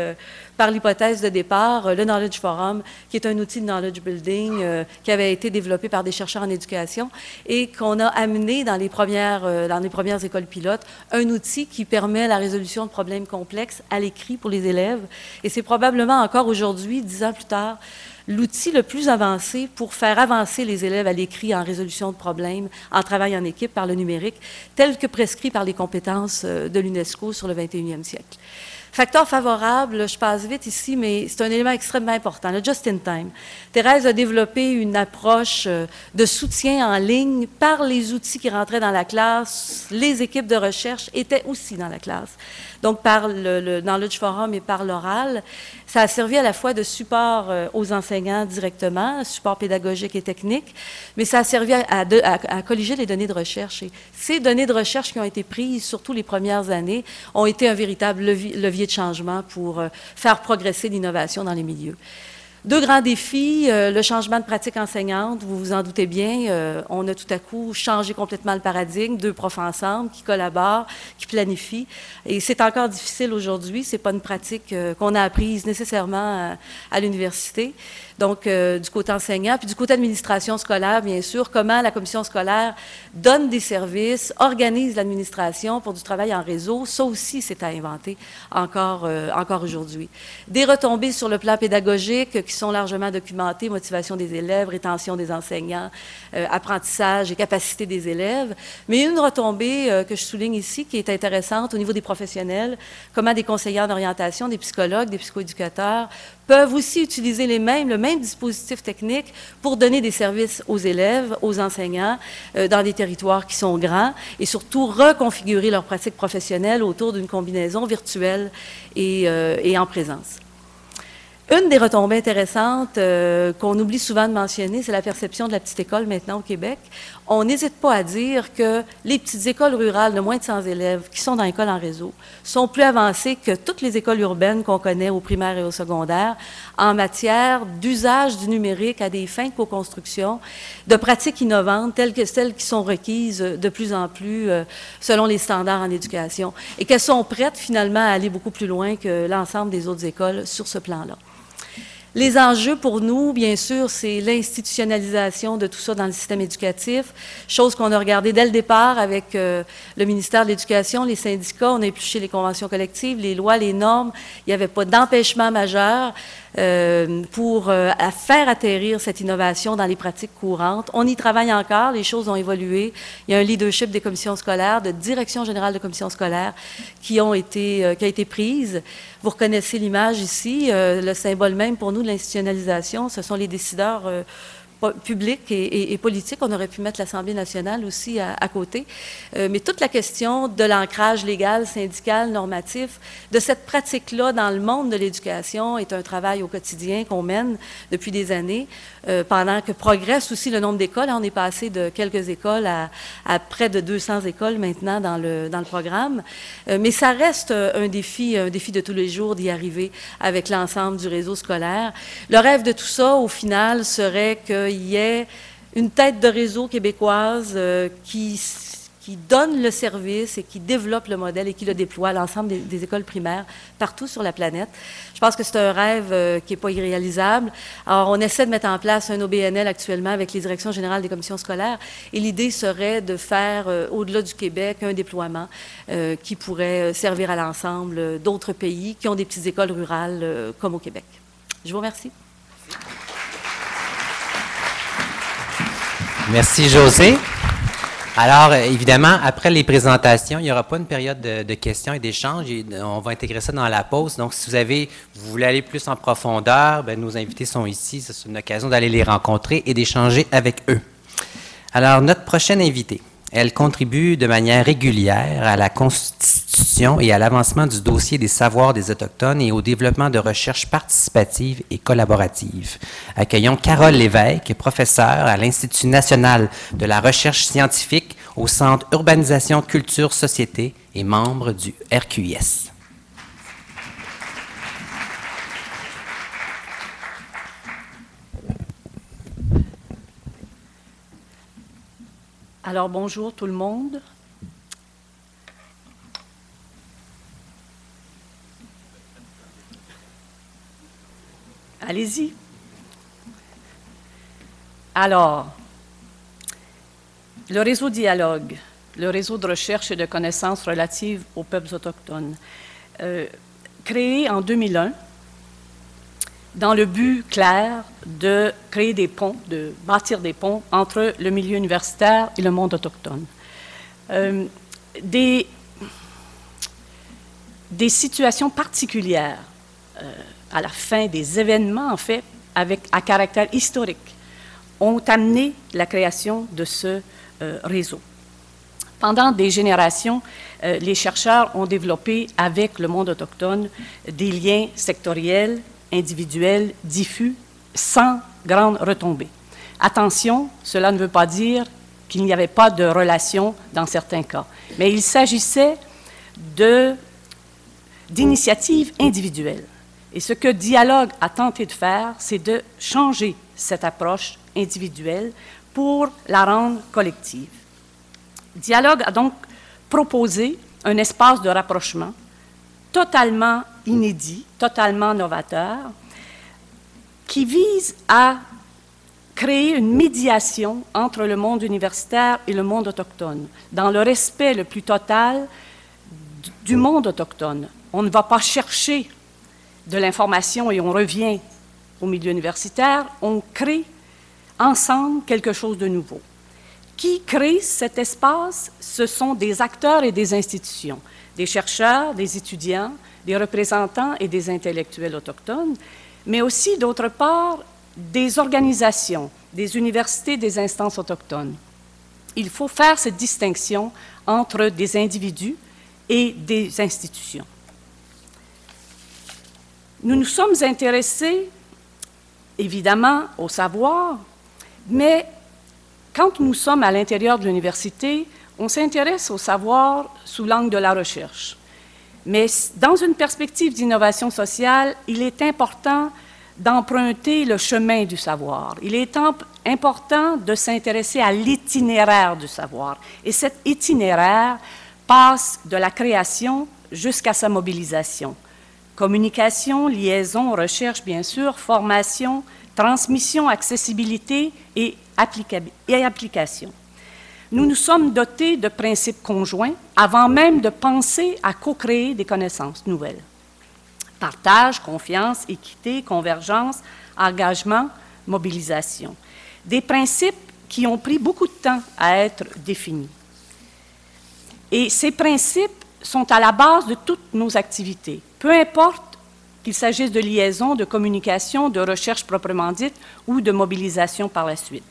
Speaker 6: par l'hypothèse de départ, le Knowledge Forum, qui est un outil de knowledge building qui avait été développé par des chercheurs en éducation et qu'on a amené dans les premières écoles pilotes, un outil qui permet la résolution de problèmes complexes à l'écrit pour les élèves. Et c'est probablement encore aujourd'hui, 10 ans plus tard, l'outil le plus avancé pour faire avancer les élèves à l'écrit en résolution de problèmes, en travail en équipe par le numérique, tel que prescrit par les compétences de l'UNESCO sur le 21e siècle. Facteur favorable, je passe vite ici, mais c'est un élément extrêmement important, le just-in-time. Thérèse a développé une approche de soutien en ligne par les outils qui rentraient dans la classe. Les équipes de recherche étaient aussi dans la classe. Donc, par le Knowledge Forum et par l'oral, ça a servi à la fois de support aux enseignants directement, support pédagogique et technique, mais ça a servi à colliger les données de recherche. Et ces données de recherche qui ont été prises, surtout les premières années, ont été un véritable levier de changement pour faire progresser l'innovation dans les milieux. 2 grands défis, le changement de pratique enseignante, vous vous en doutez bien, on a tout à coup changé complètement le paradigme, 2 profs ensemble qui collaborent, qui planifient, et c'est encore difficile aujourd'hui, c'est pas une pratique qu'on a apprise nécessairement à l'université. Donc, du côté enseignant, puis du côté administration scolaire, bien sûr, comment la commission scolaire donne des services, organise l'administration pour du travail en réseau, ça aussi, c'est à inventer encore aujourd'hui. Des retombées sur le plan pédagogique qui sont largement documentées, motivation des élèves, rétention des enseignants, apprentissage et capacité des élèves, mais une retombée que je souligne ici, qui est intéressante au niveau des professionnels, comment des conseillers d'orientation, des psychologues, des psychoéducateurs peuvent aussi utiliser le même dispositif technique pour donner des services aux élèves, aux enseignants, dans des territoires qui sont grands et surtout reconfigurer leur pratique professionnelle autour d'une combinaison virtuelle et en présence. Une des retombées intéressantes qu'on oublie souvent de mentionner, c'est la perception de la petite école maintenant au Québec. On n'hésite pas à dire que les petites écoles rurales de moins de 100 élèves qui sont dans l'école en réseau sont plus avancées que toutes les écoles urbaines qu'on connaît au primaire et au secondaire en matière d'usage du numérique à des fins de co-construction, de pratiques innovantes telles que celles qui sont requises de plus en plus selon les standards en éducation et qu'elles sont prêtes finalement à aller beaucoup plus loin que l'ensemble des autres écoles sur ce plan-là. Les enjeux pour nous, bien sûr, c'est l'institutionnalisation de tout ça dans le système éducatif, chose qu'on a regardée dès le départ avec le ministère de l'Éducation, les syndicats, on a épluché les conventions collectives, les lois, les normes, il n'y avait pas d'empêchement majeur pour faire atterrir cette innovation dans les pratiques courantes. On y travaille encore, les choses ont évolué. Il y a un leadership des commissions scolaires, de direction générale de commissions scolaires qui a été prise. Vous reconnaissez l'image ici, le symbole même pour nous de l'institutionnalisation, ce sont les décideurs publics et politiques. On aurait pu mettre l'Assemblée nationale aussi à côté. Mais toute la question de l'ancrage légal, syndical, normatif, de cette pratique-là dans le monde de l'éducation est un travail au quotidien qu'on mène depuis des années, pendant que progresse aussi le nombre d'écoles. On est passé de quelques écoles à près de 200 écoles maintenant dans le programme. Mais ça reste un défi de tous les jours d'y arriver avec l'ensemble du réseau scolaire. Le rêve de tout ça, au final, serait qu'il y ait une tête de réseau québécoise qui donne le service et qui développe le modèle et qui le déploie à l'ensemble des écoles primaires partout sur la planète. Je pense que c'est un rêve qui n'est pas irréalisable. Alors, on essaie de mettre en place un OBNL actuellement avec les directions générales des commissions scolaires et l'idée serait de faire, au-delà du Québec, un déploiement qui pourrait servir à l'ensemble d'autres pays qui ont des petites écoles rurales comme au Québec. Je vous remercie.
Speaker 5: Merci, Josée. Alors, évidemment, après les présentations, il n'y aura pas une période de questions et d'échanges. On va intégrer ça dans la pause. Donc, si vous voulez aller plus en profondeur, bien, nos invités sont ici. C'est une occasion d'aller les rencontrer et d'échanger avec eux. Alors, notre prochaine invitée, elle contribue de manière régulière à la constitution et à l'avancement du dossier des savoirs des Autochtones et au développement de recherches participatives et collaboratives. Accueillons Carole Lévesque, professeure à l'Institut national de la recherche scientifique au Centre Urbanisation, Culture, Société et membre du RQIS.
Speaker 7: Alors, bonjour tout le monde. Allez-y. Alors, le réseau Dialogue, le réseau de recherche et de connaissances relatives aux peuples autochtones, créé en 2001, dans le but clair de créer des ponts, de bâtir des ponts entre le milieu universitaire et le monde autochtone. Des situations particulières à la fin des événements, en fait, à caractère historique, ont amené la création de ce réseau. Pendant des générations, les chercheurs ont développé avec le monde autochtone des liens sectoriels, individuels, diffus, sans grande retombée. Attention, cela ne veut pas dire qu'il n'y avait pas de relation dans certains cas, mais il s'agissait d'initiatives individuelles. Et ce que Dialogue a tenté de faire, c'est de changer cette approche individuelle pour la rendre collective. Dialogue a donc proposé un espace de rapprochement totalement inédit, totalement novateur, qui vise à créer une médiation entre le monde universitaire et le monde autochtone, dans le respect le plus total du monde autochtone. On ne va pas chercher de l'information et on revient au milieu universitaire, on crée ensemble quelque chose de nouveau. Qui crée cet espace? Ce sont des acteurs et des institutions, des chercheurs, des étudiants, des représentants et des intellectuels autochtones, mais aussi, d'autre part, des organisations, des universités, des instances autochtones. Il faut faire cette distinction entre des individus et des institutions. Nous nous sommes intéressés, évidemment, au savoir, mais quand nous sommes à l'intérieur de l'université, on s'intéresse au savoir sous l'angle de la recherche. Mais dans une perspective d'innovation sociale, il est important d'emprunter le chemin du savoir. Il est important de s'intéresser à l'itinéraire du savoir. Et cet itinéraire passe de la création jusqu'à sa mobilisation. Communication, liaison, recherche, bien sûr, formation, transmission, accessibilité et application. Nous nous sommes dotés de principes conjoints avant même de penser à co-créer des connaissances nouvelles. Partage, confiance, équité, convergence, engagement, mobilisation. Des principes qui ont pris beaucoup de temps à être définis. Et ces principes sont à la base de toutes nos activités, peu importe qu'il s'agisse de liaison, de communication, de recherche proprement dite ou de mobilisation par la suite.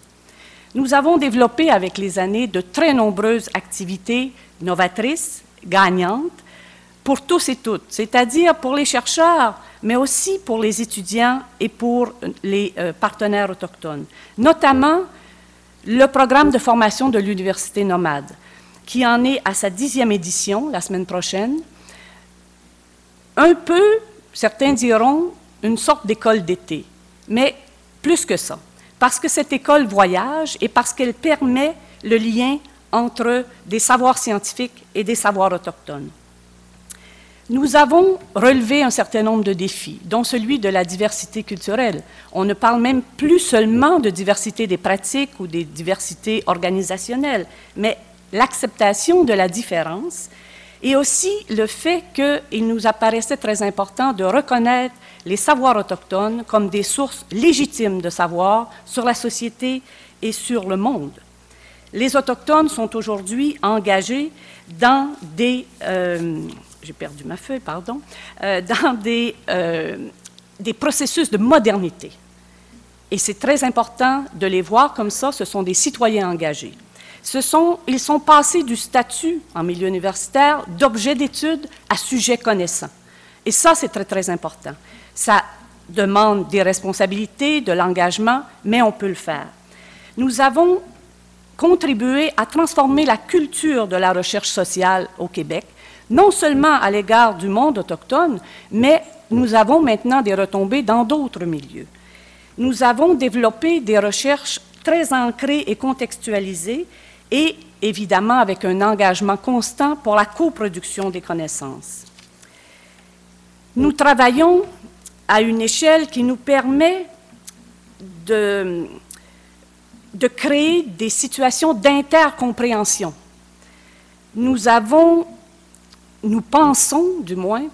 Speaker 7: Nous avons développé avec les années de très nombreuses activités novatrices, gagnantes, pour tous et toutes, c'est-à-dire pour les chercheurs, mais aussi pour les étudiants et pour les partenaires autochtones, notamment le programme de formation de l'Université nomade, qui en est à sa 10e édition la semaine prochaine. Un peu, certains diront, une sorte d'école d'été, mais plus que ça, parce que cette école voyage et parce qu'elle permet le lien entre des savoirs scientifiques et des savoirs autochtones. Nous avons relevé un certain nombre de défis, dont celui de la diversité culturelle. On ne parle même plus seulement de diversité des pratiques ou des diversités organisationnelles, mais l'acceptation de la différence et aussi le fait qu'il nous apparaissait très important de reconnaître les savoirs autochtones comme des sources légitimes de savoir sur la société et sur le monde. Les Autochtones sont aujourd'hui engagés dans des... j'ai perdu ma feuille, pardon, dans des processus de modernité. Et c'est très important de les voir comme ça, ce sont des citoyens engagés. Ils sont passés du statut en milieu universitaire d'objet d'étude à sujet connaissant. Et ça, c'est très, très important. Ça demande des responsabilités, de l'engagement, mais on peut le faire. Nous avons contribué à transformer la culture de la recherche sociale au Québec, non seulement à l'égard du monde autochtone, mais nous avons maintenant des retombées dans d'autres milieux. Nous avons développé des recherches très ancrées et contextualisées et évidemment avec un engagement constant pour la coproduction des connaissances. Nous travaillons à une échelle qui nous permet de créer des situations d'intercompréhension. Nous pensons, du moins,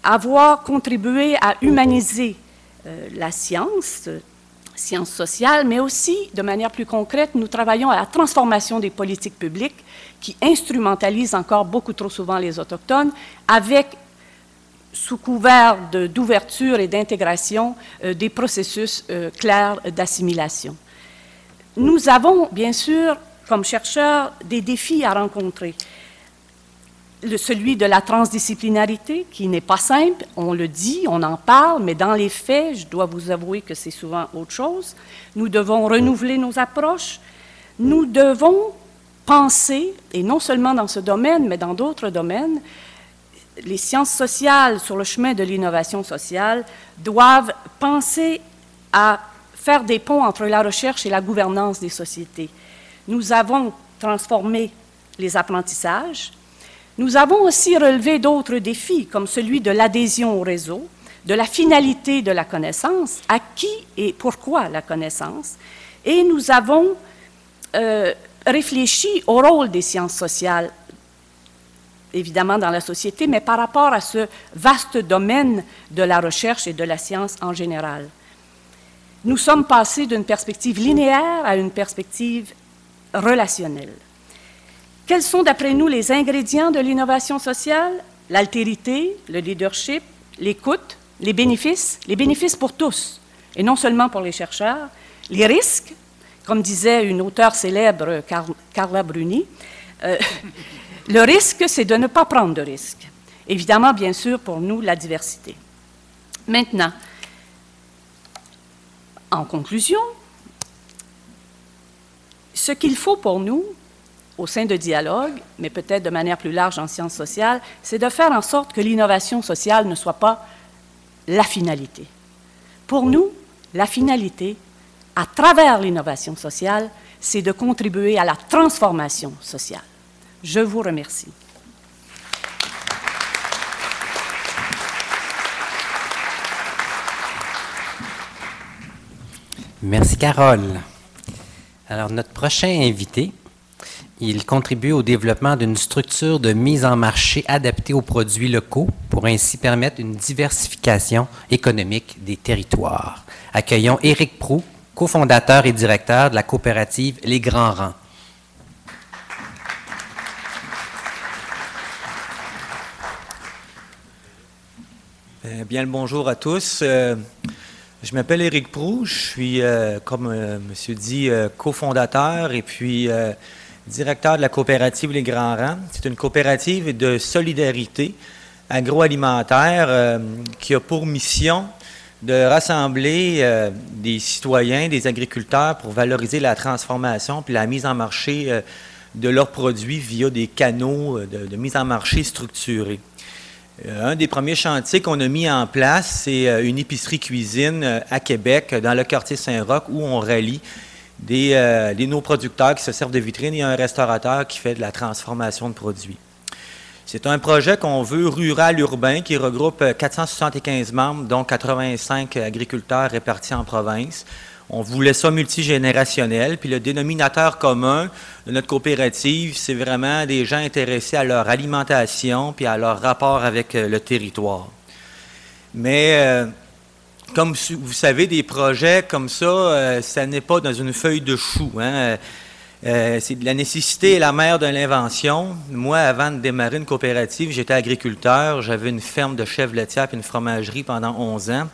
Speaker 7: avoir contribué à humaniser la science sociale, mais aussi, de manière plus concrète, nous travaillons à la transformation des politiques publiques qui instrumentalisent encore beaucoup trop souvent les Autochtones avec, sous couvert d'ouverture et d'intégration, des processus clairs d'assimilation. Nous avons, bien sûr, comme chercheurs, des défis à rencontrer. Celui de la transdisciplinarité, qui n'est pas simple, on le dit, on en parle, mais dans les faits, je dois vous avouer que c'est souvent autre chose. Nous devons renouveler nos approches. Nous devons penser, et non seulement dans ce domaine, mais dans d'autres domaines, les sciences sociales sur le chemin de l'innovation sociale doivent penser à faire des ponts entre la recherche et la gouvernance des sociétés. Nous avons transformé les apprentissages. Nous avons aussi relevé d'autres défis, comme celui de l'adhésion au réseau, de la finalité de la connaissance, à qui et pourquoi la connaissance, et nous avons réfléchi au rôle des sciences sociales, évidemment dans la société, mais par rapport à ce vaste domaine de la recherche et de la science en général. Nous sommes passés d'une perspective linéaire à une perspective relationnelle. Quels sont, d'après nous, les ingrédients de l'innovation sociale? L'altérité, le leadership, l'écoute, les bénéfices pour tous, et non seulement pour les chercheurs, les risques, comme disait une auteure célèbre, Carla Bruni, le risque, c'est de ne pas prendre de risques. Évidemment, bien sûr, pour nous, la diversité. Maintenant, en conclusion, ce qu'il faut pour nous, au sein de Dialogue, mais peut-être de manière plus large en sciences sociales, c'est de faire en sorte que l'innovation sociale ne soit pas la finalité. Pour nous, la finalité, à travers l'innovation sociale, c'est de contribuer à la transformation sociale. Je vous remercie.
Speaker 5: Merci, Carole. Alors, notre prochain invité, il contribue au développement d'une structure de mise en marché adaptée aux produits locaux pour ainsi permettre une diversification économique des territoires. Accueillons Éric Proulx, cofondateur et directeur de la coopérative Les Grands Rangs.
Speaker 8: Bien le bonjour à tous. Je m'appelle Éric Proulx, je suis, comme monsieur dit, cofondateur et puis directeur de la coopérative Les Grands Rangs. C'est une coopérative de solidarité agroalimentaire qui a pour mission de rassembler des citoyens, des agriculteurs pour valoriser la transformation puis la mise en marché de leurs produits via des canaux de mise en marché structurés. Un des premiers chantiers qu'on a mis en place, c'est une épicerie-cuisine à Québec, dans le quartier Saint-Roch, où on rallie nos producteurs qui se servent de vitrine et un restaurateur qui fait de la transformation de produits. C'est un projet qu'on veut rural-urbain qui regroupe 475 membres, dont 85 agriculteurs répartis en province. On voulait ça multigénérationnel, puis le dénominateur commun de notre coopérative, c'est vraiment des gens intéressés à leur alimentation puis à leur rapport avec le territoire. Mais comme vous savez, des projets comme ça, ça n'est pas dans une feuille de chou, hein. C'est la nécessité est la mère de l'invention. Moi, avant de démarrer une coopérative, j'étais agriculteur, j'avais une ferme de chèvres laitières et une fromagerie pendant 11 ans.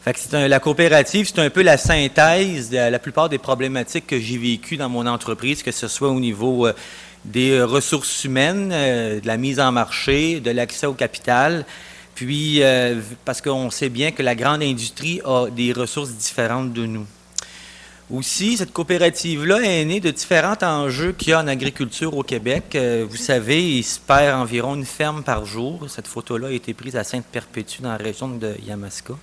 Speaker 8: Fait que la coopérative, c'est un peu la synthèse de la plupart des problématiques que j'ai vécues dans mon entreprise, que ce soit au niveau des ressources humaines, de la mise en marché, de l'accès au capital, puis parce qu'on sait bien que la grande industrie a des ressources différentes de nous. Aussi, cette coopérative-là est née de différents enjeux qu'il y a en agriculture au Québec. Vous savez, il se perd environ une ferme par jour. Cette photo-là a été prise à Sainte-Perpétue, dans la région de Yamaska.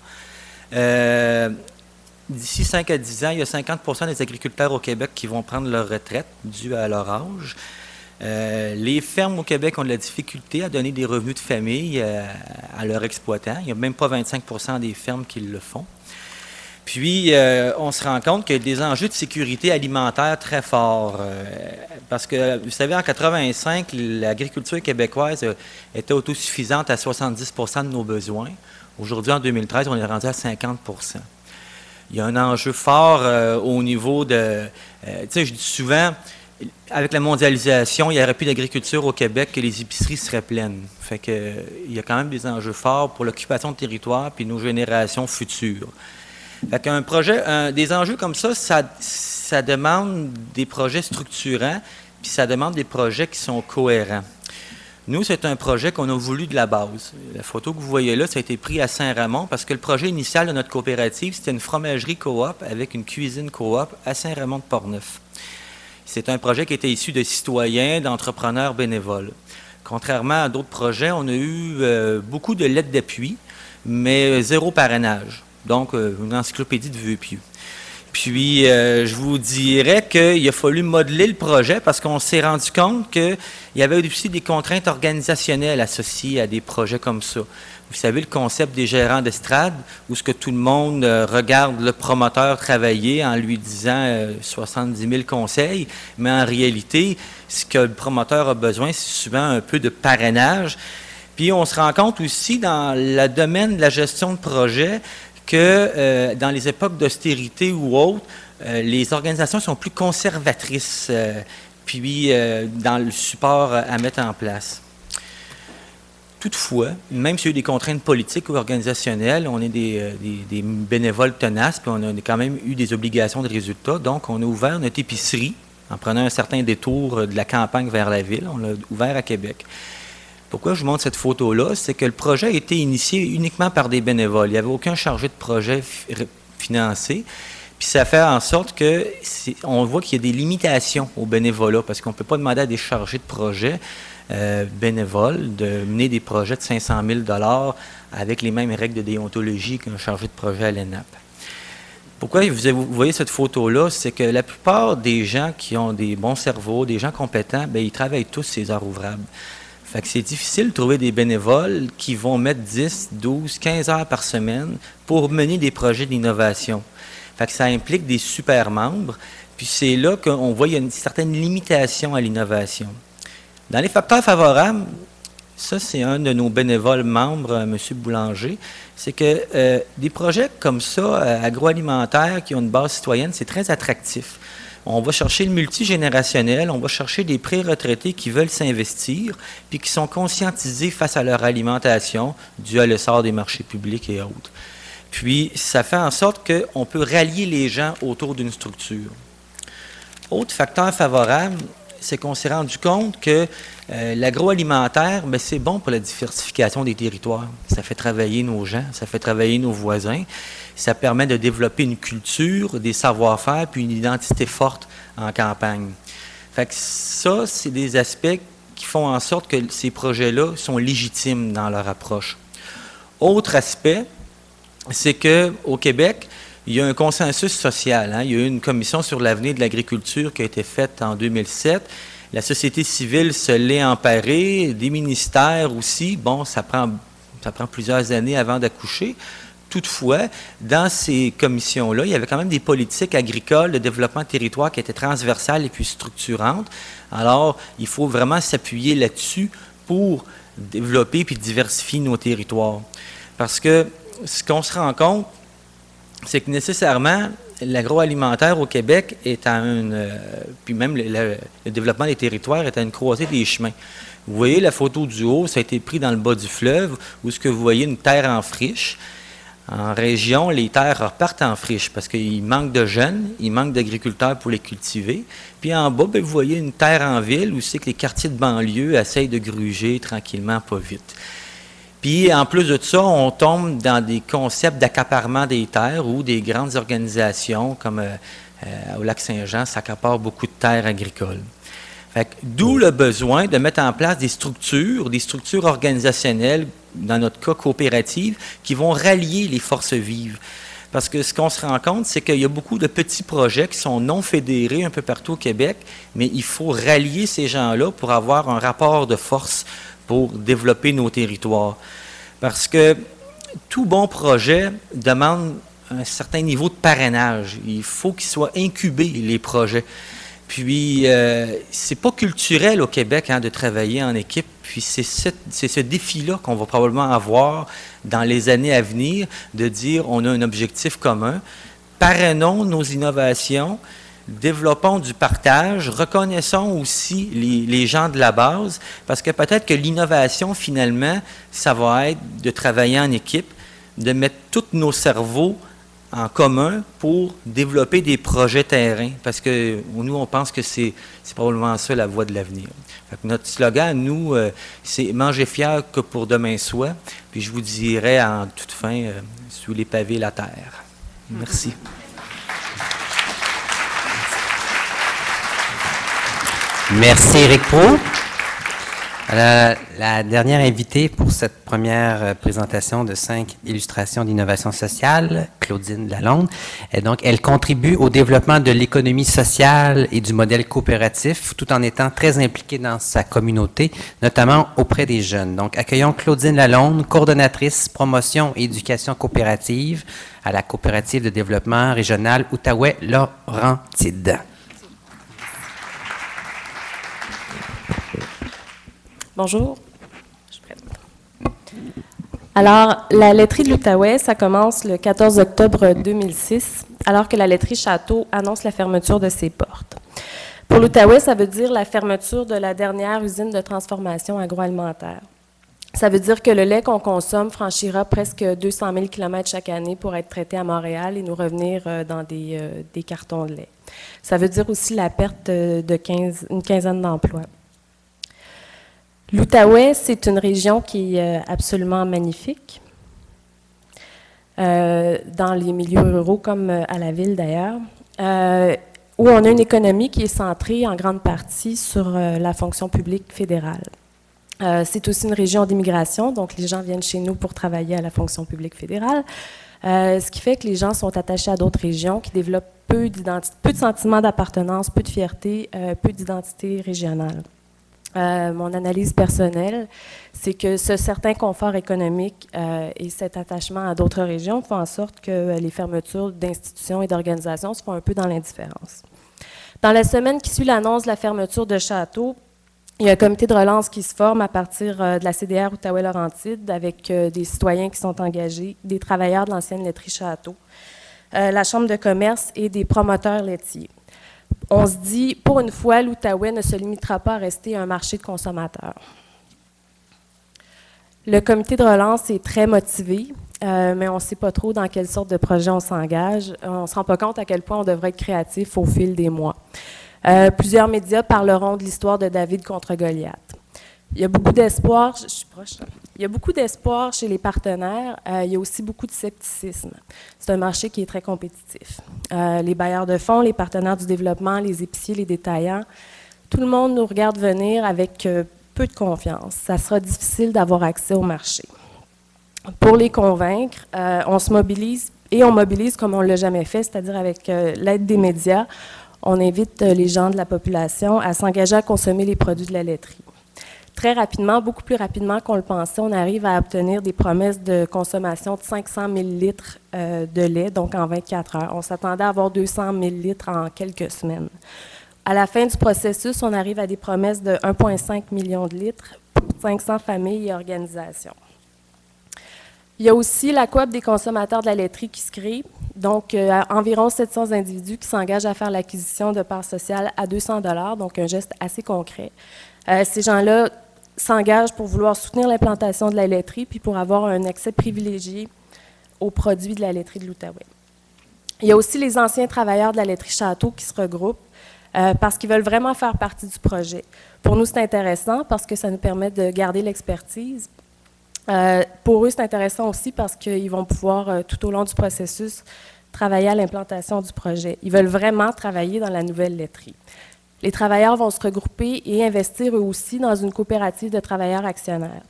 Speaker 8: D'ici 5 à 10 ans, il y a 50% des agriculteurs au Québec qui vont prendre leur retraite due à leur âge. Les fermes au Québec ont de la difficulté à donner des revenus de famille à leurs exploitants. Il n'y a même pas 25% des fermes qui le font. Puis, on se rend compte qu'il y a des enjeux de sécurité alimentaire très forts. Parce que, vous savez, en 1985, l'agriculture québécoise était autosuffisante à 70% de nos besoins. Aujourd'hui, en 2013, on est rendu à 50%. Il y a un enjeu fort au niveau de... tu sais, je dis souvent, avec la mondialisation, il n'y aurait plus d'agriculture au Québec que les épiceries seraient pleines. Fait que, il y a quand même des enjeux forts pour l'occupation de territoire puis nos générations futures. Fait qu'un projet, des enjeux comme ça, ça demande des projets structurants puis ça demande des projets qui sont cohérents. Nous, c'est un projet qu'on a voulu de la base. La photo que vous voyez là, ça a été pris à Saint-Ramon parce que le projet initial de notre coopérative, c'était une fromagerie coop avec une cuisine coop à Saint-Ramon-de-Portneuf. C'est un projet qui était issu de citoyens, d'entrepreneurs bénévoles. Contrairement à d'autres projets, on a eu beaucoup de lettres d'appui, mais zéro parrainage. Donc, une encyclopédie de vœux pieux. Puis, je vous dirais qu'il a fallu modeler le projet parce qu'on s'est rendu compte qu'il y avait aussi des contraintes organisationnelles associées à des projets comme ça. Vous savez, le concept des gérants d'estrade, où ce que tout le monde regarde le promoteur travailler en lui disant 70 000 conseils, mais en réalité, ce que le promoteur a besoin, c'est souvent un peu de parrainage. Puis, on se rend compte aussi dans le domaine de la gestion de projet que dans les époques d'austérité ou autres, les organisations sont plus conservatrices dans le support à mettre en place. Toutefois, même s'il y a eu des contraintes politiques ou organisationnelles, on est des bénévoles tenaces, puis on a quand même eu des obligations de résultats. Donc, on a ouvert notre épicerie en prenant un certain détour de la campagne vers la ville. On l'a ouvert à Québec. Pourquoi je vous montre cette photo-là? C'est que le projet a été initié uniquement par des bénévoles. Il n'y avait aucun chargé de projet financé. Puis ça fait en sorte qu'on voit qu'il y a des limitations au bénévolat parce qu'on ne peut pas demander à des chargés de projet bénévoles de mener des projets de 500 000 $ avec les mêmes règles de déontologie qu'un chargé de projet à l'ENAP. Pourquoi vous voyez cette photo-là? C'est que la plupart des gens qui ont des bons cerveaux, des gens compétents, bien, ils travaillent tous ces heures ouvrables. Fait que c'est difficile de trouver des bénévoles qui vont mettre 10, 12, 15 heures par semaine pour mener des projets d'innovation. Fait que ça implique des super membres. Puis c'est là qu'on voit qu'il y a une certaine limitation à l'innovation. Dans les facteurs favorables, ça c'est un de nos bénévoles membres, M. Boulanger, c'est que des projets comme ça, agroalimentaires, qui ont une base citoyenne, c'est très attractif. On va chercher le multigénérationnel, on va chercher des pré-retraités qui veulent s'investir, puis qui sont conscientisés face à leur alimentation, dû à l'essor des marchés publics et autres. Puis, ça fait en sorte qu'on peut rallier les gens autour d'une structure. Autre facteur favorable, c'est qu'on s'est rendu compte que l'agroalimentaire, bien, c'est bon pour la diversification des territoires. Ça fait travailler nos gens, ça fait travailler nos voisins. Ça permet de développer une culture, des savoir-faire, puis une identité forte en campagne. Fait que ça, c'est des aspects qui font en sorte que ces projets-là sont légitimes dans leur approche. Autre aspect, c'est qu'au Québec, il y a un consensus social. Hein? Il y a eu une commission sur l'avenir de l'agriculture qui a été faite en 2007. La société civile se l'est emparée, des ministères aussi. Bon, ça prend plusieurs années avant d'accoucher. Toutefois, dans ces commissions-là, il y avait quand même des politiques agricoles de développement de territoire qui étaient transversales et puis structurantes. Alors, il faut vraiment s'appuyer là-dessus pour développer puis diversifier nos territoires. Parce que ce qu'on se rend compte, c'est que nécessairement, l'agroalimentaire au Québec est à puis même le développement des territoires est à une croisée des chemins. Vous voyez la photo du haut, ça a été pris dans le bas du fleuve, où ce que vous voyez une terre en friche. En région, les terres repartent en friche parce qu'il manque de jeunes, il manque d'agriculteurs pour les cultiver. Puis en bas, bien, vous voyez une terre en ville où c'est que les quartiers de banlieue essayent de gruger tranquillement, pas vite. Puis en plus de ça, on tombe dans des concepts d'accaparement des terres où des grandes organisations comme au Lac-Saint-Jean s'accaparent beaucoup de terres agricoles. D'où le besoin de mettre en place des structures organisationnelles, dans notre cas coopératives, qui vont rallier les forces vives. Parce que ce qu'on se rend compte, c'est qu'il y a beaucoup de petits projets qui sont non fédérés un peu partout au Québec, mais il faut rallier ces gens-là pour avoir un rapport de force pour développer nos territoires. Parce que tout bon projet demande un certain niveau de parrainage. Il faut qu'ils soient incubés, les projets. Puis, c'est pas culturel au Québec de travailler en équipe. Puis, c'est ce défi-là qu'on va probablement avoir dans les années à venir, de dire on a un objectif commun, parrainons nos innovations, développons du partage, reconnaissons aussi les gens de la base, parce que peut-être que l'innovation, finalement, ça va être de travailler en équipe, de mettre tous nos cerveaux en commun pour développer des projets terrain, parce que nous, on pense que c'est probablement ça la voie de l'avenir. Notre slogan, nous, c'est « Mangez fier que pour demain soit », puis je vous dirais en toute fin, sous les pavés la terre. Merci.
Speaker 5: Merci, Éric Proulx. La dernière invitée pour cette première présentation de 5 illustrations d'innovation sociale, Claudine Lalonde. Et donc, elle contribue au développement de l'économie sociale et du modèle coopératif, tout en étant très impliquée dans sa communauté, notamment auprès des jeunes. Donc, accueillons Claudine Lalonde, coordonnatrice promotion et éducation coopérative à la coopérative de développement régional Outaouais-Laurentides.
Speaker 9: Bonjour. Je suis prête. Alors, la laiterie de l'Outaouais, ça commence le 14 octobre 2006, alors que la laiterie Château annonce la fermeture de ses portes. Pour l'Outaouais, ça veut dire la fermeture de la dernière usine de transformation agroalimentaire. Ça veut dire que le lait qu'on consomme franchira presque 200 000 km chaque année pour être traité à Montréal et nous revenir dans des cartons de lait. Ça veut dire aussi la perte une quinzaine d'emplois. L'Outaouais, c'est une région qui est absolument magnifique, dans les milieux ruraux comme à la ville d'ailleurs, où on a une économie qui est centrée en grande partie sur la fonction publique fédérale. C'est aussi une région d'immigration, donc les gens viennent chez nous pour travailler à la fonction publique fédérale, ce qui fait que les gens sont attachés à d'autres régions qui développent peu de sentiments d'appartenance, peu de fierté, peu d'identité régionale. mon analyse personnelle, c'est que ce certain confort économique et cet attachement à d'autres régions font en sorte que les fermetures d'institutions et d'organisations se font un peu dans l'indifférence. Dans la semaine qui suit l'annonce de la fermeture de Château, il y a un comité de relance qui se forme à partir de la CDR Outaouais-Laurentides avec des citoyens qui sont engagés, des travailleurs de l'ancienne laiterie Château, la Chambre de commerce et des promoteurs laitiers. On se dit, pour une fois, l'Outaouais ne se limitera pas à rester un marché de consommateurs. Le comité de relance est très motivé, mais on ne sait pas trop dans quelle sorte de projet on s'engage. On ne se rend pas compte à quel point on devrait être créatif au fil des mois. Plusieurs médias parleront de l'histoire de David contre Goliath. Il y a beaucoup d'espoir, je suis proche, il y a beaucoup d'espoir chez les partenaires, il y a aussi beaucoup de scepticisme. C'est un marché qui est très compétitif. Les bailleurs de fonds, les partenaires du développement, les épiciers, les détaillants, tout le monde nous regarde venir avec peu de confiance. Ça sera difficile d'avoir accès au marché. Pour les convaincre, on se mobilise, et on mobilise comme on ne l'a jamais fait, c'est-à-dire avec l'aide des médias. On invite les gens de la population à s'engager à consommer les produits de la laiterie. Très rapidement, beaucoup plus rapidement qu'on le pensait, on arrive à obtenir des promesses de consommation de 500 000 litres de lait, donc en 24 heures. On s'attendait à avoir 200 000 litres en quelques semaines. À la fin du processus, on arrive à des promesses de 1,5 million de litres pour 500 familles et organisations. Il y a aussi la coop des consommateurs de la laiterie qui se crée, donc environ 700 individus qui s'engagent à faire l'acquisition de parts sociales à 200 $, donc un geste assez concret. Ces gens-là s'engagent pour vouloir soutenir l'implantation de la laiterie puis pour avoir un accès privilégié aux produits de la laiterie de l'Outaouais. Il y a aussi les anciens travailleurs de la laiterie Château qui se regroupent parce qu'ils veulent vraiment faire partie du projet. Pour nous, c'est intéressant parce que ça nous permet de garder l'expertise. Pour eux, c'est intéressant aussi parce qu'ils vont pouvoir, tout au long du processus, travailler à l'implantation du projet. Ils veulent vraiment travailler dans la nouvelle laiterie. Les travailleurs vont se regrouper et investir eux aussi dans une coopérative de travailleurs actionnaires.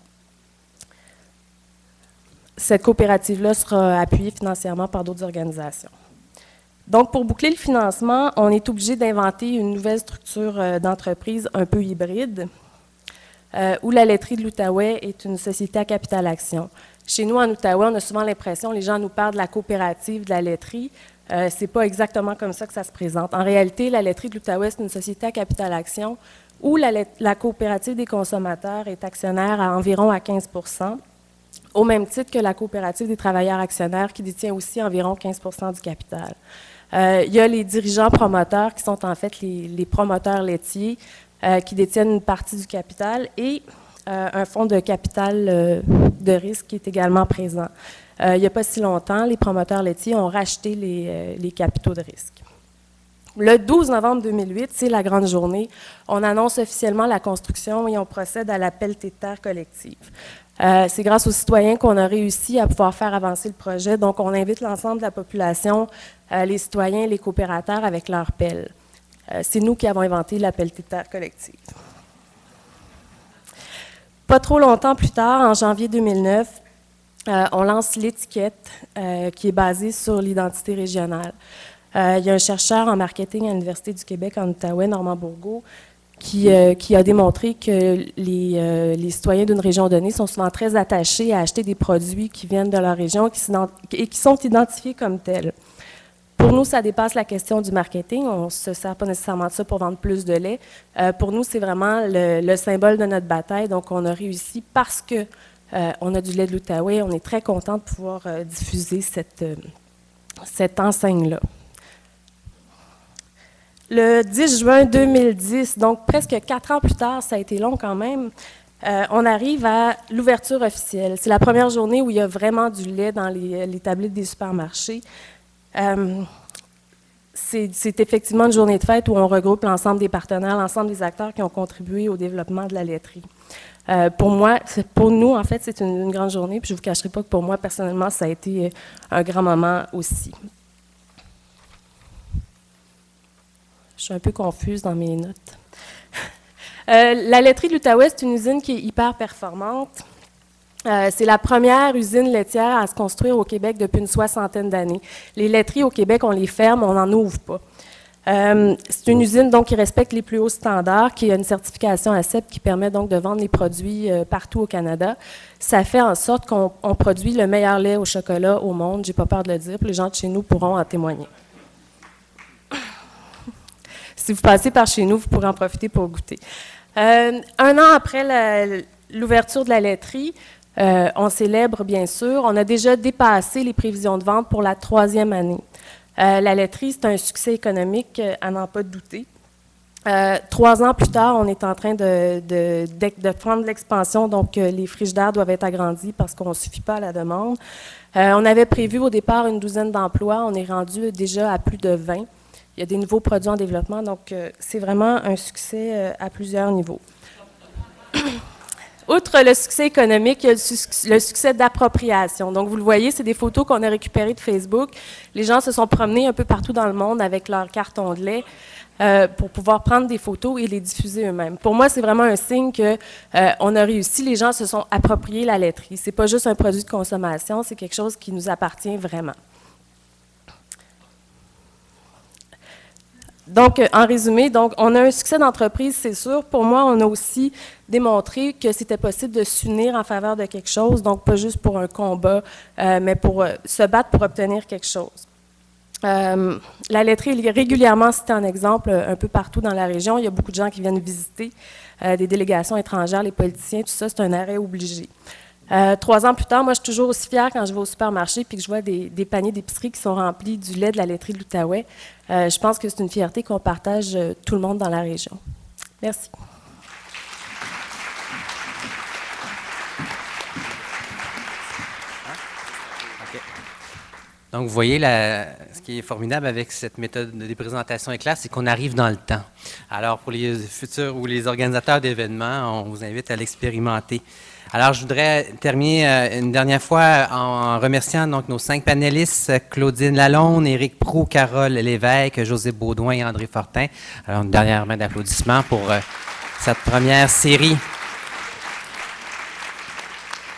Speaker 9: Cette coopérative-là sera appuyée financièrement par d'autres organisations. Donc, pour boucler le financement, on est obligé d'inventer une nouvelle structure d'entreprise un peu hybride, où la laiterie de l'Outaouais est une société à capital action. Chez nous, en Outaouais, on a souvent l'impression, les gens nous parlent de la coopérative de la laiterie. Ce n'est pas exactement comme ça que ça se présente. En réalité, la laiterie de l'Outaouais, c'est une société à capital action où la coopérative des consommateurs est actionnaire à environ à 15 %, au même titre que la coopérative des travailleurs actionnaires qui détient aussi environ 15 % du capital. Il y a les dirigeants promoteurs qui sont en fait les promoteurs laitiers qui détiennent une partie du capital et un fonds de capital de risque qui est également présent. Il n'y a pas si longtemps, les promoteurs laitiers ont racheté les capitaux de risque. Le 12 novembre 2008, c'est la grande journée. On annonce officiellement la construction et on procède à la pelletée de terre collective. C'est grâce aux citoyens qu'on a réussi à pouvoir faire avancer le projet. Donc, on invite l'ensemble de la population, les citoyens et les coopérateurs avec leurs pelles. C'est nous qui avons inventé la pelletée de terre collective. Pas trop longtemps plus tard, en janvier 2009, on lance l'étiquette qui est basée sur l'identité régionale. Il y a un chercheur en marketing à l'Université du Québec en Outaouais, Normand Bourgault, qui a démontré que les citoyens d'une région donnée sont souvent très attachés à acheter des produits qui viennent de leur région et qui sont identifiés comme tels. Pour nous, ça dépasse la question du marketing. On ne se sert pas nécessairement de ça pour vendre plus de lait. Pour nous, c'est vraiment le symbole de notre bataille. Donc, on a réussi parce que on a du lait de l'Outaouais. On est très content de pouvoir diffuser cette enseigne-là. Le 10 juin 2010, donc presque 4 ans plus tard, ça a été long quand même, on arrive à l'ouverture officielle. C'est la première journée où il y a vraiment du lait dans les tablettes des supermarchés. C'est effectivement une journée de fête où on regroupe l'ensemble des partenaires, l'ensemble des acteurs qui ont contribué au développement de la laiterie. Pour nous, en fait, c'est une grande journée, puis je ne vous cacherai pas que pour moi, personnellement, ça a été un grand moment aussi. Je suis un peu confuse dans mes notes. La laiterie de l'Outaouais, c'est une usine qui est hyper performante. C'est la première usine laitière à se construire au Québec depuis une 60aine d'années. Les laiteries au Québec, on les ferme, on n'en ouvre pas. C'est une usine donc, qui respecte les plus hauts standards, qui a une certification ACEP qui permet donc de vendre les produits partout au Canada. Ça fait en sorte qu'on produit le meilleur lait au chocolat au monde. J'ai pas peur de le dire, puis les gens de chez nous pourront en témoigner. Si vous passez par chez nous, vous pourrez en profiter pour goûter. Un an après l'ouverture de la laiterie, on célèbre bien sûr. On a déjà dépassé les prévisions de vente pour la 3e année. La laiterie, c'est un succès économique, à n'en pas douter. 3 ans plus tard, on est en train de prendre l'expansion, donc les frigidaires doivent être agrandis parce qu'on ne suffit pas à la demande. On avait prévu au départ une 12aine d'emplois, on est rendu déjà à plus de 20. Il y a des nouveaux produits en développement, donc c'est vraiment un succès à plusieurs niveaux. Outre le succès économique, il y a le succès d'appropriation. Donc, vous le voyez, c'est des photos qu'on a récupérées de Facebook. Les gens se sont promenés un peu partout dans le monde avec leur carton de lait pour pouvoir prendre des photos et les diffuser eux-mêmes. Pour moi, c'est vraiment un signe qu'on a réussi. Les gens se sont appropriés la laiterie. Ce n'est pas juste un produit de consommation, c'est quelque chose qui nous appartient vraiment. Donc, en résumé, donc, on a un succès d'entreprise, c'est sûr. Pour moi, on a aussi démontré que c'était possible de s'unir en faveur de quelque chose, donc pas juste pour un combat, mais pour se battre pour obtenir quelque chose. La laiterie est régulièrement citée en exemple un peu partout dans la région. Il y a beaucoup de gens qui viennent visiter, des délégations étrangères, les politiciens, tout ça, c'est un arrêt obligé. 3 ans plus tard, moi, je suis toujours aussi fière quand je vais au supermarché et que je vois des paniers d'épicerie qui sont remplis du lait de la laiterie de l'Outaouais. Je pense que c'est une fierté qu'on partage tout le monde dans la région. Merci.
Speaker 5: Donc, vous voyez, ce qui est formidable avec cette méthode de présentation éclair, c'est qu'on arrive dans le temps. Alors, pour les futurs ou les organisateurs d'événements, on vous invite à l'expérimenter. Alors, je voudrais terminer une dernière fois en remerciant donc nos 5 panélistes, Claudine Lalonde, Éric Proulx, Carole Lévesque, José Baudouin et André Fortin. Alors, une dernière main d'applaudissements pour cette première série.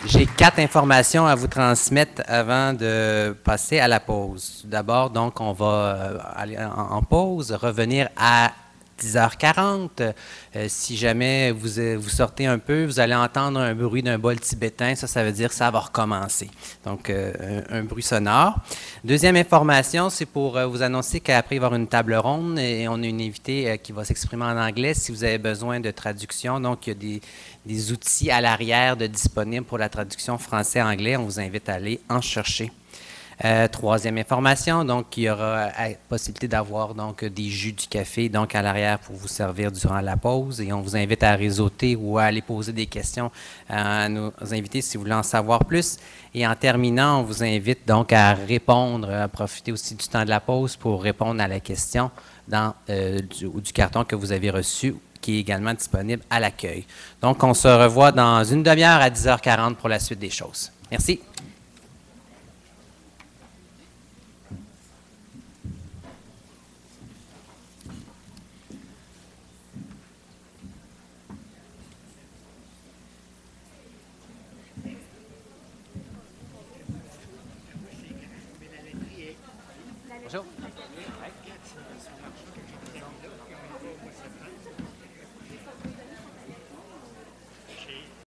Speaker 5: J'ai 4 informations à vous transmettre avant de passer à la pause. D'abord, donc, on va aller en pause, revenir à 10h40. Si jamais vous sortez un peu, vous allez entendre un bruit d'un bol tibétain. Ça veut dire que ça va recommencer. Donc, un bruit sonore. Deuxième information, c'est pour vous annoncer qu'après, il va y avoir une table ronde et on a une invitée qui va s'exprimer en anglais si vous avez besoin de traduction. Donc, il y a des outils à l'arrière disponibles pour la traduction français-anglais. On vous invite à aller en chercher. Troisième information, donc il y aura la possibilité d'avoir donc des jus du café donc à l'arrière pour vous servir durant la pause et on vous invite à réseauter ou à aller poser des questions à nos invités si vous voulez en savoir plus. Et en terminant, on vous invite donc à répondre, à profiter aussi du temps de la pause pour répondre à la question du carton que vous avez reçu qui est également disponible à l'accueil. Donc on se revoit dans une demi-heure à 10h40 pour la suite des choses. Merci. Bonjour.